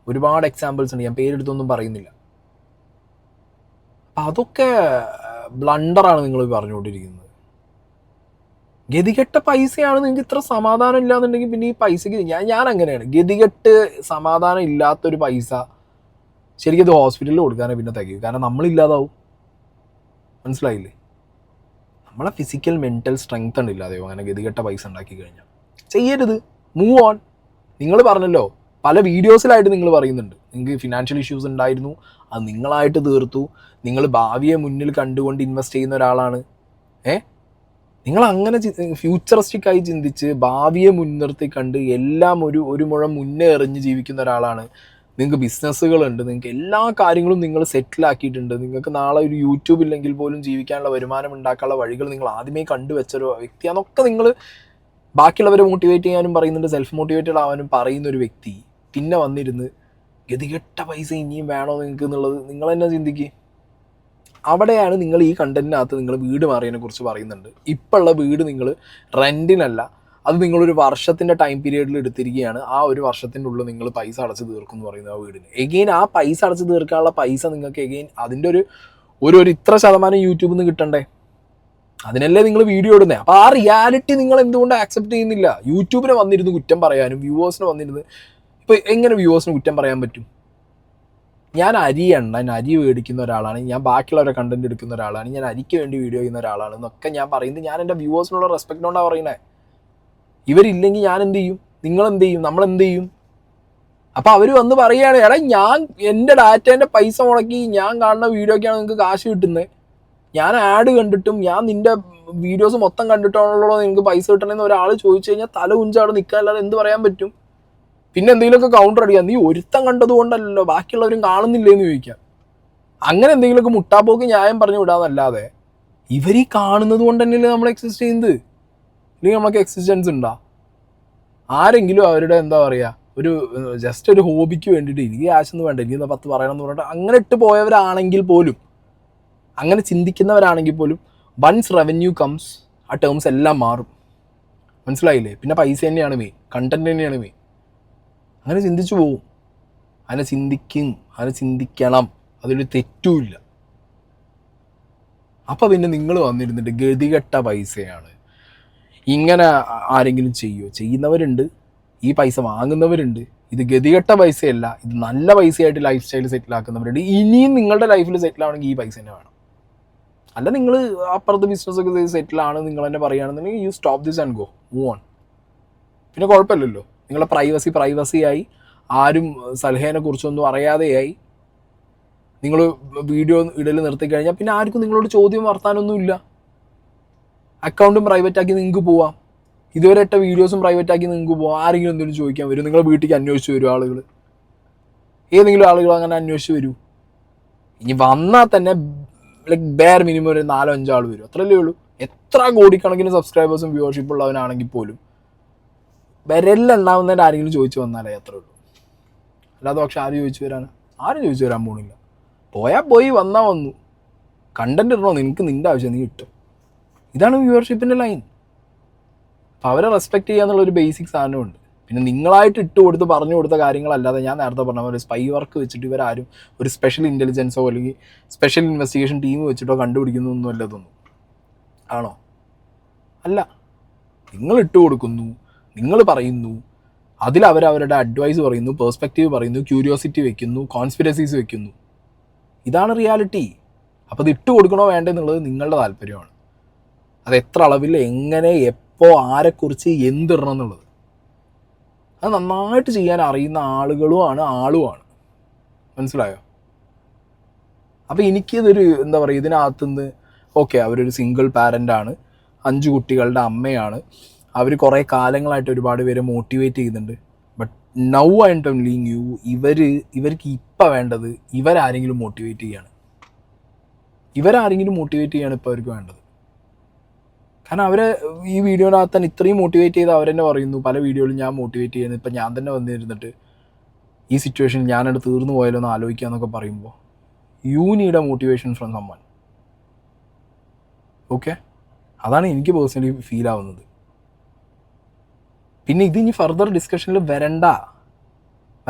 ഒരുപാട് എക്സാമ്പിൾസ് ഉണ്ട്, ഞാൻ പേരെടുത്തൊന്നും പറയുന്നില്ല. അപ്പം അതൊക്കെ ബ്ലണ്ടറാണ് നിങ്ങൾ പറഞ്ഞുകൊണ്ടിരിക്കുന്നത്. ഗതികെട്ട പൈസയാണ്. നിങ്ങൾക്ക് ഇത്ര സമാധാനം ഇല്ലാന്നുണ്ടെങ്കിൽ പിന്നെ ഈ പൈസക്ക് ഞാൻ അങ്ങനെയാണ്. ഗതികെട്ട് സമാധാനം ഇല്ലാത്തൊരു പൈസ ശരിക്കും അത് ഹോസ്പിറ്റലിൽ കൊടുക്കാനേ പിന്നെ തികയും. കാരണം നമ്മളില്ലാതാവും, മനസ്സിലായില്ലേ? നമ്മളെ ഫിസിക്കൽ മെൻ്റൽ സ്ട്രെങ്ത് ഉണ്ട് ഇല്ലാതെയോ അങ്ങനെ ഗതികെട്ട പൈസ ഉണ്ടാക്കി കഴിഞ്ഞാൽ. ചെയ്യരുത്, മൂവ് ഓൺ. നിങ്ങൾ പറഞ്ഞല്ലോ, പല വീഡിയോസിലായിട്ട് നിങ്ങൾ പറയുന്നുണ്ട് നിങ്ങൾക്ക് ഫിനാൻഷ്യൽ ഇഷ്യൂസ് ഉണ്ടായിരുന്നു, അത് നിങ്ങളായിട്ട് തീർത്തു, നിങ്ങൾ ഭാവിയെ മുന്നിൽ കണ്ടുകൊണ്ട് ഇൻവെസ്റ്റ് ചെയ്യുന്ന ഒരാളാണ്. നിങ്ങൾ അങ്ങനെ ഫ്യൂച്ചറിസ്റ്റിക് ആയി ചിന്തിച്ച് ഭാവിയെ മുൻനിർത്തി കണ്ട് എല്ലാം ഒരു മുഴം മുന്നേ എറിഞ്ഞ് ജീവിക്കുന്ന ഒരാളാണ്. നിങ്ങൾക്ക് ബിസിനസ്സുകളുണ്ട്, നിങ്ങൾക്ക് എല്ലാ കാര്യങ്ങളും നിങ്ങൾ സെറ്റിലാക്കിയിട്ടുണ്ട്. നിങ്ങൾക്ക് നാളെ ഒരു യൂട്യൂബ് ഇല്ലെങ്കിൽ പോലും ജീവിക്കാനുള്ള വരുമാനം ഉണ്ടാക്കാനുള്ള വഴികൾ നിങ്ങൾ ആദ്യമേ കണ്ടുവച്ചൊരു വ്യക്തിയാണെന്നൊക്കെ നിങ്ങൾ ബാക്കിയുള്ളവരെ മോട്ടിവേറ്റ് ചെയ്യാനും പറയുന്നുണ്ട്, സെൽഫ് മോട്ടിവേറ്റഡ് ആവാനും പറയുന്ന ഒരു വ്യക്തി പിന്നെ വന്നിരുന്ന് ഗതികെട്ട പൈസ ഇനിയും വേണോ നിങ്ങൾക്ക് എന്നുള്ളത് നിങ്ങൾ തന്നെ ചിന്തിക്കുക. അവിടെയാണ് നിങ്ങൾ ഈ കണ്ടന്റിനകത്ത് നിങ്ങൾ വീട് മാറിയതിനെ കുറിച്ച് പറയുന്നുണ്ട്. ഇപ്പോൾ ഉള്ള വീട് നിങ്ങൾ റെൻറ്റിനല്ല, അത് നിങ്ങളൊരു വർഷത്തിൻ്റെ ടൈം പീരീഡിൽ എടുത്തിരിക്കുകയാണ്. ആ ഒരു വർഷത്തിൻ്റെ ഉള്ളിൽ നിങ്ങൾ പൈസ അടച്ച് തീർക്കും എന്ന് പറയുന്നത് ആ വീടിന്. എഗെയിൻ ആ പൈസ അടച്ച് തീർക്കാനുള്ള പൈസ നിങ്ങൾക്ക് എഗെയിൻ അതിൻ്റെ ഒരു ഇത്ര ശതമാനം യൂട്യൂബിൽ നിന്ന് കിട്ടണ്ടേ? അതിനല്ലേ നിങ്ങൾ വീഡിയോ ഇടുന്നത്. അപ്പോൾ ആ റിയാലിറ്റി നിങ്ങൾ എന്തുകൊണ്ട് ആക്സെപ്റ്റ് ചെയ്യുന്നില്ല? യൂട്യൂബിനെ വന്നിരുന്ന് കുറ്റം പറയാനും വ്യൂവേഴ്സിന് വന്നിരുന്ന് ഇപ്പോൾ എങ്ങനെ വ്യൂവേഴ്സിന് കുറ്റം പറയാൻ പറ്റും? ഞാൻ അരി മേടിക്കുന്ന ഒരാളാണ്, ഞാൻ ബാക്കിയുള്ളവരെ കണ്ടന്റ് എടുക്കുന്ന ഒരാളാണ്, ഞാൻ അരിക്ക് വേണ്ടി വീഡിയോ ചെയ്യുന്ന ഒരാളാണ് എന്നൊക്കെ ഞാൻ പറയുന്നത് ഞാൻ എൻ്റെ വ്യൂവേഴ്സിനുള്ള റെസ്പെക്ട് കൊണ്ടാണ് പറയുന്നത്. ഇവരില്ലെങ്കിൽ ഞാൻ എന്ത് ചെയ്യും? നിങ്ങളെന്ത് ചെയ്യും? നമ്മളെന്ത് ചെയ്യും? അപ്പോൾ അവർ വന്ന് പറയുകയാണ്, എടാ ഞാൻ എൻ്റെ ഡാറ്റേൻ്റെ പൈസ മുടക്കി ഞാൻ കാണുന്ന വീഡിയോക്കാണ് നിങ്ങൾക്ക് കാശ് കിട്ടുന്നത്, ഞാൻ ആഡ് കണ്ടിട്ടും ഞാൻ നിൻ്റെ വീഡിയോസ് മൊത്തം കണ്ടിട്ടാണല്ലോ നിങ്ങൾക്ക് പൈസ കിട്ടണമെന്ന് ഒരാൾ ചോദിച്ചു കഴിഞ്ഞാൽ തല കുഞ്ച് അവിടെ നിൽക്കാനല്ലാതെ എന്ത് പറയാൻ പറ്റും? പിന്നെ എന്തെങ്കിലുമൊക്കെ കൗണ്ടർ അടിക്കാം, നീ ഒരുത്തം കണ്ടതുകൊണ്ടല്ലോ ബാക്കിയുള്ളവരും കാണുന്നില്ലേന്ന് ചോദിക്കാം. അങ്ങനെ എന്തെങ്കിലുമൊക്കെ മുട്ടാപ്പോക്ക് ന്യായം പറഞ്ഞു വിടാന്നല്ലാതെ ഇവർ ഈ കാണുന്നത് കൊണ്ട് തന്നെയല്ലേ നമ്മൾ എക്സിസ്റ്റ് ചെയ്യുന്നത്. ഇല്ലെങ്കിൽ നമ്മൾക്ക് എക്സിസ്റ്റൻസ് ഉണ്ടാ? ആരെങ്കിലും അവരുടെ എന്താ പറയുക ഒരു ജസ്റ്റ് ഒരു ഹോബിക്ക് വേണ്ടിയിട്ട് എനിക്ക് കാശൊന്നും വേണ്ട, എനിക്ക് 10 പറയണം എന്ന് പറഞ്ഞിട്ട് അങ്ങനെ ഇട്ട് പോയവരാണെങ്കിൽ പോലും, അങ്ങനെ ചിന്തിക്കുന്നവരാണെങ്കിൽ പോലും വൺസ് റവന്യൂ കംസ് ആ ടേംസ് എല്ലാം മാറും. മനസ്സിലായില്ലേ? പിന്നെ പൈസ തന്നെയാണ് മെയിൻ, കണ്ടന്റ് തന്നെയാണ് മെയിൻ. അങ്ങനെ ചിന്തിച്ചു പോവും. അങ്ങനെ ചിന്തിക്കണം, അതൊരു തെറ്റുമില്ല. അപ്പം പിന്നെ നിങ്ങൾ വന്നിരുന്നിട്ട് ഗതികെട്ട പൈസയാണ് ഇങ്ങനെ ആരെങ്കിലും ചെയ്യുന്നവരുണ്ട്, ഈ പൈസ വാങ്ങുന്നവരുണ്ട്. ഇത് ഗതികെട്ട പൈസയല്ല, ഇത് നല്ല പൈസയായിട്ട് ലൈഫ് സ്റ്റൈൽ സെറ്റിലാക്കുന്നവരുണ്ട്. ഇനിയും നിങ്ങളുടെ ലൈഫിൽ സെറ്റിലാവണമെങ്കിൽ ഈ പൈസ തന്നെ വേണം. അല്ല നിങ്ങൾ അപ്പുറത്ത് ബിസിനസ്സൊക്കെ സെറ്റിലാണ് നിങ്ങൾ തന്നെ പറയുകയാണെന്നുണ്ടെങ്കിൽ you stop this and go move on. പിന്നെ കുഴപ്പമില്ലല്ലോ, നിങ്ങളെ പ്രൈവസിയായി, ആരും സൽഹേനെ കുറിച്ചൊന്നും അറിയാതെയായി നിങ്ങൾ വീഡിയോ ഇടൽ നിർത്തിക്കഴിഞ്ഞാൽ പിന്നെ ആർക്കും നിങ്ങളോട് ചോദ്യം വർത്താനൊന്നുമില്ല. അക്കൗണ്ടും പ്രൈവറ്റാക്കി നിങ്ങൾക്ക് പോവാം, ഇതുവരെ ഇട്ട വീഡിയോസും പ്രൈവറ്റാക്കി നിങ്ങൾക്ക് പോവാം. ആരെങ്കിലും എന്തെങ്കിലും ചോദിക്കാൻ വരും, നിങ്ങളെ വീട്ടിലേക്ക് അന്വേഷിച്ച് വരും ആളുകൾ, ഏതെങ്കിലും ആളുകൾ അങ്ങനെ അന്വേഷിച്ച് വരൂ. ഇനി വന്നാൽ തന്നെ ലൈക്ക് ബെയർ മിനിമം ഒരു 4-5 ആൾ വരും, അത്രയല്ലേ ഉള്ളൂ. എത്ര കോടിക്കണക്കിന് സബ്സ്ക്രൈബേഴ്സും വ്യൂവർഷിപ്പ് ഉള്ളവനാണെങ്കിൽ പോലും വിരലുണ്ടാവുന്നതിൻ്റെ ആരെങ്കിലും ചോദിച്ചു വന്നാലേ അത്രേ ഉള്ളൂ. അല്ലാതെ പക്ഷെ ആരും ചോദിച്ചു വരാൻ പോണില്ല. പോയാൽ പോയി, വന്നാൽ വന്നു. കണ്ടന്റ് ഇടണോ നിനക്ക്, നിൻ്റെ ആവശ്യം നീ ഇട്ടോ. ഇതാണ് വ്യൂവർഷിപ്പിൻ്റെ ലൈൻ. അപ്പോൾ അവരെ റെസ്പെക്റ്റ് ചെയ്യുക എന്നുള്ളൊരു ബേസിക് സാധനമുണ്ട്. പിന്നെ നിങ്ങളായിട്ട് പറഞ്ഞു കൊടുത്ത കാര്യങ്ങളല്ലാതെ ഞാൻ നേരത്തെ പറഞ്ഞ പോലെ സ്പൈ വർക്ക് വെച്ചിട്ട് ഇവരാരും ഒരു സ്പെഷ്യൽ ഇൻ്റലിജൻസോ അല്ലെങ്കിൽ സ്പെഷ്യൽ ഇൻവെസ്റ്റിഗേഷൻ ടീം വെച്ചിട്ടോ കണ്ടുപിടിക്കുന്നൊന്നും അല്ല ഇതൊന്നും. ആണോ? അല്ല. നിങ്ങൾ കൊടുക്കുന്നു, നിങ്ങൾ പറയുന്നു, അതിൽ അവരവരുടെ അഡ്വൈസ് പറയുന്നു, പേഴ്സ്പെക്റ്റീവ് പറയുന്നു, ക്യൂരിയോസിറ്റി വെക്കുന്നു, കോൺസ്പിരസീസ് വെക്കുന്നു. ഇതാണ് റിയാലിറ്റി. അപ്പോൾ ഇത് കൊടുക്കണോ വേണ്ടെന്നുള്ളത് നിങ്ങളുടെ താല്പര്യമാണ്. അത് എത്ര അളവിൽ, എങ്ങനെ, എപ്പോൾ, ആരെക്കുറിച്ച്, എന്തിടണം എന്നുള്ളത് അത് നന്നായിട്ട് ചെയ്യാൻ അറിയുന്ന ആളുമാണ്. മനസ്സിലായോ? അപ്പോൾ എനിക്കിതൊരു എന്താ പറയുക, ഇതിനകത്തുനിന്ന് ഓക്കെ അവരൊരു സിംഗിൾ പാരൻ്റാണ്, 5 കുട്ടികളുടെ അമ്മയാണ്, അവർ കുറേ കാലങ്ങളായിട്ട് ഒരുപാട് പേരെ മോട്ടിവേറ്റ് ചെയ്യുന്നുണ്ട്. But now I M telling you, ഇവർക്ക് ഇപ്പം വേണ്ടത് ഇവരാരെങ്കിലും മോട്ടിവേറ്റ് ചെയ്യാണ് ഇപ്പോൾ അവർക്ക് വേണ്ടത്. കാരണം അവരെ ഈ വീഡിയോനകത്ത് തന്നെ ഇത്രയും മോട്ടിവേറ്റ് ചെയ്ത് അവരെന്നെ പറയുന്നു, പല വീഡിയോയിലും ഞാൻ മോട്ടിവേറ്റ് ചെയ്യുന്നത്, ഇപ്പം ഞാൻ തന്നെ വന്നിരുന്നിട്ട് ഈ സിറ്റുവേഷൻ ഞാനത് തീർന്നു പോയാലോ എന്ന് ആലോചിക്കുക എന്നൊക്കെ പറയുമ്പോൾ you need a motivation from someone. Okay, അതാണ് എനിക്ക് പേഴ്സണലി ഫീൽ ആവുന്നത്. പിന്നെ ഇത് ഇനി ഫർദർ ഡിസ്കഷനിൽ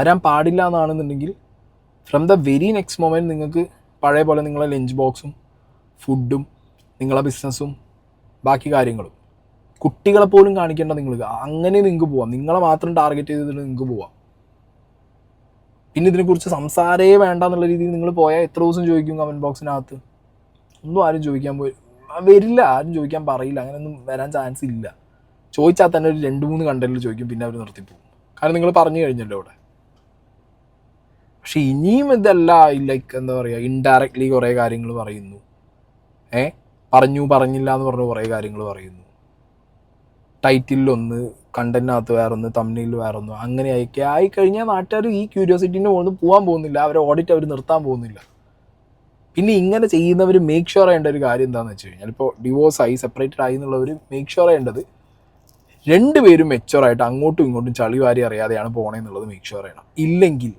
വരാൻ പാടില്ല എന്നാണെന്നുണ്ടെങ്കിൽ from the very next moment നിങ്ങൾക്ക് പഴയ പോലെ നിങ്ങളെ ലഞ്ച് ബോക്സും ഫുഡും നിങ്ങളെ ബിസിനസ്സും ബാക്കി കാര്യങ്ങളും കുട്ടികളെ പോലും കാണിക്കേണ്ട നിങ്ങൾക്ക് അങ്ങനെ നിങ്ങൾക്ക് പോവാം. നിങ്ങളെ മാത്രം ടാർഗറ്റ് ചെയ്തിട്ട് നിങ്ങൾക്ക് പോവാം. പിന്നെ ഇതിനെക്കുറിച്ച് സംസാരേ വേണ്ട എന്നുള്ള രീതിയിൽ നിങ്ങൾ പോയാൽ എത്ര ദിവസം ചോദിക്കും കമൻറ്റ് ബോക്സിനകത്ത്? ഒന്നും ആരും ചോദിക്കാൻ വരില്ല, ആരും ചോദിക്കാൻ പറയില്ല, അങ്ങനെയൊന്നും വരാൻ ചാൻസ് ഇല്ല. ചോദിച്ചാൽ തന്നെ ഒരു 2-3 കണ്ടന്റിൽ ചോദിക്കും, പിന്നെ അവർ നിർത്തിപ്പോകും. കാരണം നിങ്ങൾ പറഞ്ഞു കഴിഞ്ഞല്ലോ അവിടെ. പക്ഷെ ഇനിയും ഇതല്ല, ലൈക്ക് എന്താ പറയുക, ഇൻഡയറക്റ്റ്ലി കുറേ കാര്യങ്ങൾ പറയുന്നു, പറഞ്ഞില്ല എന്ന് പറഞ്ഞ് കുറേ കാര്യങ്ങൾ പറയുന്നു. ടൈറ്റിലൊന്ന്, കണ്ടന്റിനകത്ത് വേറൊന്ന്, തമ്മിലിൽ വേറൊന്ന്, അങ്ങനെ ആയിക്കഴിഞ്ഞാൽ നാട്ടുകാർ ഈ ക്യൂരിയോസിറ്റീൻ്റെ മുകളിൽ പോകാൻ പോകുന്നില്ല, അവരെ ഓഡിറ്റ് അവർ നിർത്താൻ പോകുന്നില്ല. പിന്നെ ഇങ്ങനെ ചെയ്യുന്നവർ മേക്ക് ഷുവർ ചെയ്യേണ്ട ഒരു കാര്യം എന്താണെന്ന് വെച്ച് കഴിഞ്ഞാൽ, ഇപ്പോൾ ഡിവോഴ്സ് ആയി സെപ്പറേറ്റഡ് ആയി എന്നുള്ളവർ മേക്ക് ഷുവർ ചെയ്യേണ്ടത് രണ്ടുപേരും മെച്ചുവറായിട്ട് അങ്ങോട്ടും ഇങ്ങോട്ടും ചളി വാരി അറിയാതെയാണ് പോകണമെന്നുള്ളത് മേക്ക് ഷുവർ ചെയ്യണം. ഇല്ലെങ്കിൽ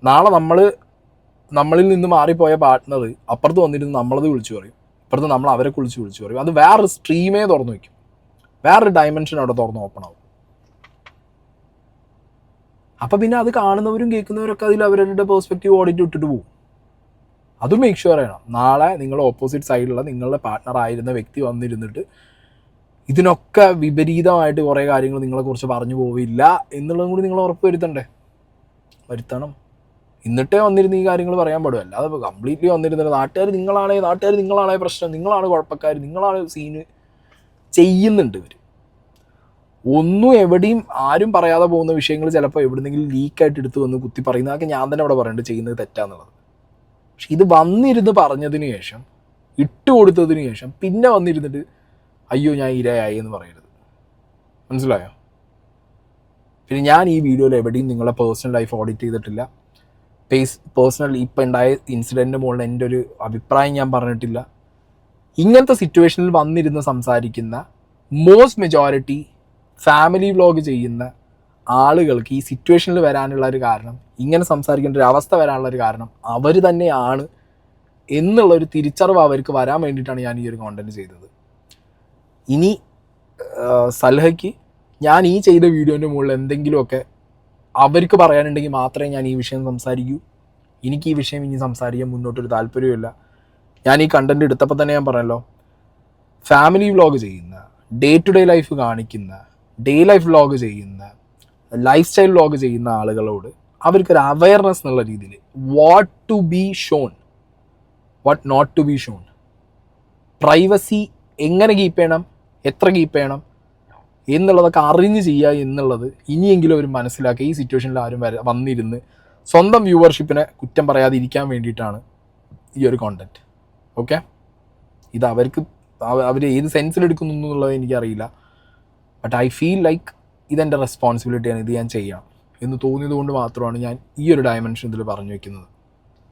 നാളെ നമ്മളിൽ നിന്ന് മാറിപ്പോയ പാർട്ട്ണർ അപ്പുറത്ത് വന്നിരുന്ന് നമ്മളത് വിളിച്ചു പറയും, ഇപ്പുറത്ത് നമ്മൾ അവരെ വിളിച്ചു പറയും. അത് വേറൊരു സ്ട്രീമേ തുറന്നു വയ്ക്കും, വേറൊരു ഡയമെൻഷൻ അവിടെ തുറന്ന് ഓപ്പൺ ആവും. അപ്പം പിന്നെ അത് കാണുന്നവരും കേൾക്കുന്നവരൊക്കെ അതിൽ അവരുടെ പേഴ്സ്പെക്റ്റീവ് ഓഡിറ്റ് ഇട്ടിട്ട് പോകും. അതും മേക്ക് ഷുവർ ചെയ്യണം. നാളെ നിങ്ങൾ ഓപ്പോസിറ്റ് സൈഡിലുള്ള നിങ്ങളുടെ പാർട്ട്ണർ ആയിരുന്ന വ്യക്തി വന്നിരുന്നിട്ട് ഇതിനൊക്കെ വിപരീതമായിട്ട് കുറേ കാര്യങ്ങൾ നിങ്ങളെക്കുറിച്ച് പറഞ്ഞു പോവില്ല എന്നുള്ളതും കൂടി നിങ്ങൾ ഉറപ്പ് വരുത്തണം. എന്നിട്ടേ വന്നിരുന്ന് ഈ കാര്യങ്ങൾ പറയാൻ പാടും. അല്ലാതെ ഇപ്പോൾ കംപ്ലീറ്റ്ലി വന്നിരുന്നിട്ട് നാട്ടുകാർ നിങ്ങളാണേ പ്രശ്നം, നിങ്ങളാണ് കുഴപ്പക്കാർ, നിങ്ങളാണ് സീന് ചെയ്യുന്നുണ്ട് ഇവർ. ഒന്നും എവിടെയും ആരും പറയാതെ പോകുന്ന വിഷയങ്ങൾ ചിലപ്പോൾ എവിടെന്നെങ്കിലും ലീക്കായിട്ട് എടുത്ത് വന്ന് കുത്തി പറയുന്നതൊക്കെ ഞാൻ തന്നെ അവിടെ പറയേണ്ടത് ചെയ്യുന്നത് തെറ്റാന്നുള്ളത്. പക്ഷെ ഇത് വന്നിരുന്ന് പറഞ്ഞതിന് ശേഷം, ഇട്ട് കൊടുത്തതിന് ശേഷം പിന്നെ വന്നിരുന്നിട്ട് അയ്യോ ഞാൻ ഇരയായി എന്ന് പറയരുത്. മനസ്സിലായോ? പിന്നെ ഞാൻ ഈ വീഡിയോയിൽ എവിടെയും നിങ്ങളെ പേഴ്സണൽ ലൈഫ് ഓഡിറ്റ് ചെയ്തിട്ടില്ല. പേഴ്സണൽ ഇപ്പം ഉണ്ടായ ഇൻസിഡൻറ്റിൻ്റെ മുകളിൽ എൻ്റെ ഒരു അഭിപ്രായം ഞാൻ പറഞ്ഞിട്ടില്ല. ഇങ്ങനത്തെ സിറ്റുവേഷനിൽ വന്നിരുന്ന് സംസാരിക്കുന്ന മോസ്റ്റ് മെജോറിറ്റി ഫാമിലി വ്ലോഗ് ചെയ്യുന്ന ആളുകൾക്ക് ഈ സിറ്റുവേഷനിൽ വരാനുള്ള ഒരു കാരണം, ഇങ്ങനെ സംസാരിക്കേണ്ട ഒരു അവസ്ഥ വരാനുള്ള ഒരു കാരണം അവർ തന്നെയാണ് എന്നുള്ളൊരു തിരിച്ചറിവ് അവർക്ക് വരാൻ വേണ്ടിയിട്ടാണ് ഞാൻ ഈ ഒരു കോണ്ടൻറ്റ് ചെയ്തത്. ഇനി സൽഹയ്ക്ക് ഞാൻ ഈ ചെയ്ത വീഡിയോൻ്റെ മുകളിൽ എന്തെങ്കിലുമൊക്കെ അവർക്ക് പറയാനുണ്ടെങ്കിൽ മാത്രമേ ഞാൻ ഈ വിഷയം സംസാരിക്കൂ. എനിക്ക് ഈ വിഷയം ഇനി സംസാരിക്കാൻ മുന്നോട്ടൊരു താല്പര്യമില്ല. ഞാൻ ഈ കണ്ടൻറ്റ് എടുത്തപ്പോൾ തന്നെ ഞാൻ പറഞ്ഞല്ലോ, ഫാമിലി വ്ലോഗ് ചെയ്യുന്ന, ഡേ ടു ഡേ ലൈഫ് കാണിക്കുന്ന, ഡേ ലൈഫ് വ്ലോഗ് ചെയ്യുന്ന, ലൈഫ് സ്റ്റൈൽ വ്ലോഗ് ചെയ്യുന്ന ആളുകളോട് അവർക്കൊരു അവയർനെസ് എന്നുള്ള രീതിയിൽ what to be shown, what not to be shown, privacy എങ്ങനെ കീപ്പ് ചെയ്യണം, എത്ര കീപ്പ് ചെയ്യണം എന്നുള്ളതൊക്കെ അറിഞ്ഞ് ചെയ്യുക എന്നുള്ളത് ഇനിയെങ്കിലും അവർ മനസ്സിലാക്കി ഈ സിറ്റുവേഷനിൽ ആരും വന്നിരുന്ന് സ്വന്തം വ്യൂവർഷിപ്പിനെ കുറ്റം പറയാതിരിക്കാൻ വേണ്ടിയിട്ടാണ് ഈ ഒരു കോണ്ടൻറ്റ്. ഓക്കെ, ഇത് അവർ ഏത് സെൻസിലെടുക്കുന്നു എന്നുള്ളത് എനിക്കറിയില്ല. ബട്ട് ഐ ഫീൽ ലൈക്ക് ഇതെൻ്റെ റെസ്പോൺസിബിലിറ്റിയാണ്, ഇത് ഞാൻ ചെയ്യണം എന്ന് തോന്നിയത് കൊണ്ട് മാത്രമാണ് ഞാൻ ഈ ഒരു ഡയമെൻഷൻ ഇതിൽ പറഞ്ഞു വയ്ക്കുന്നത്.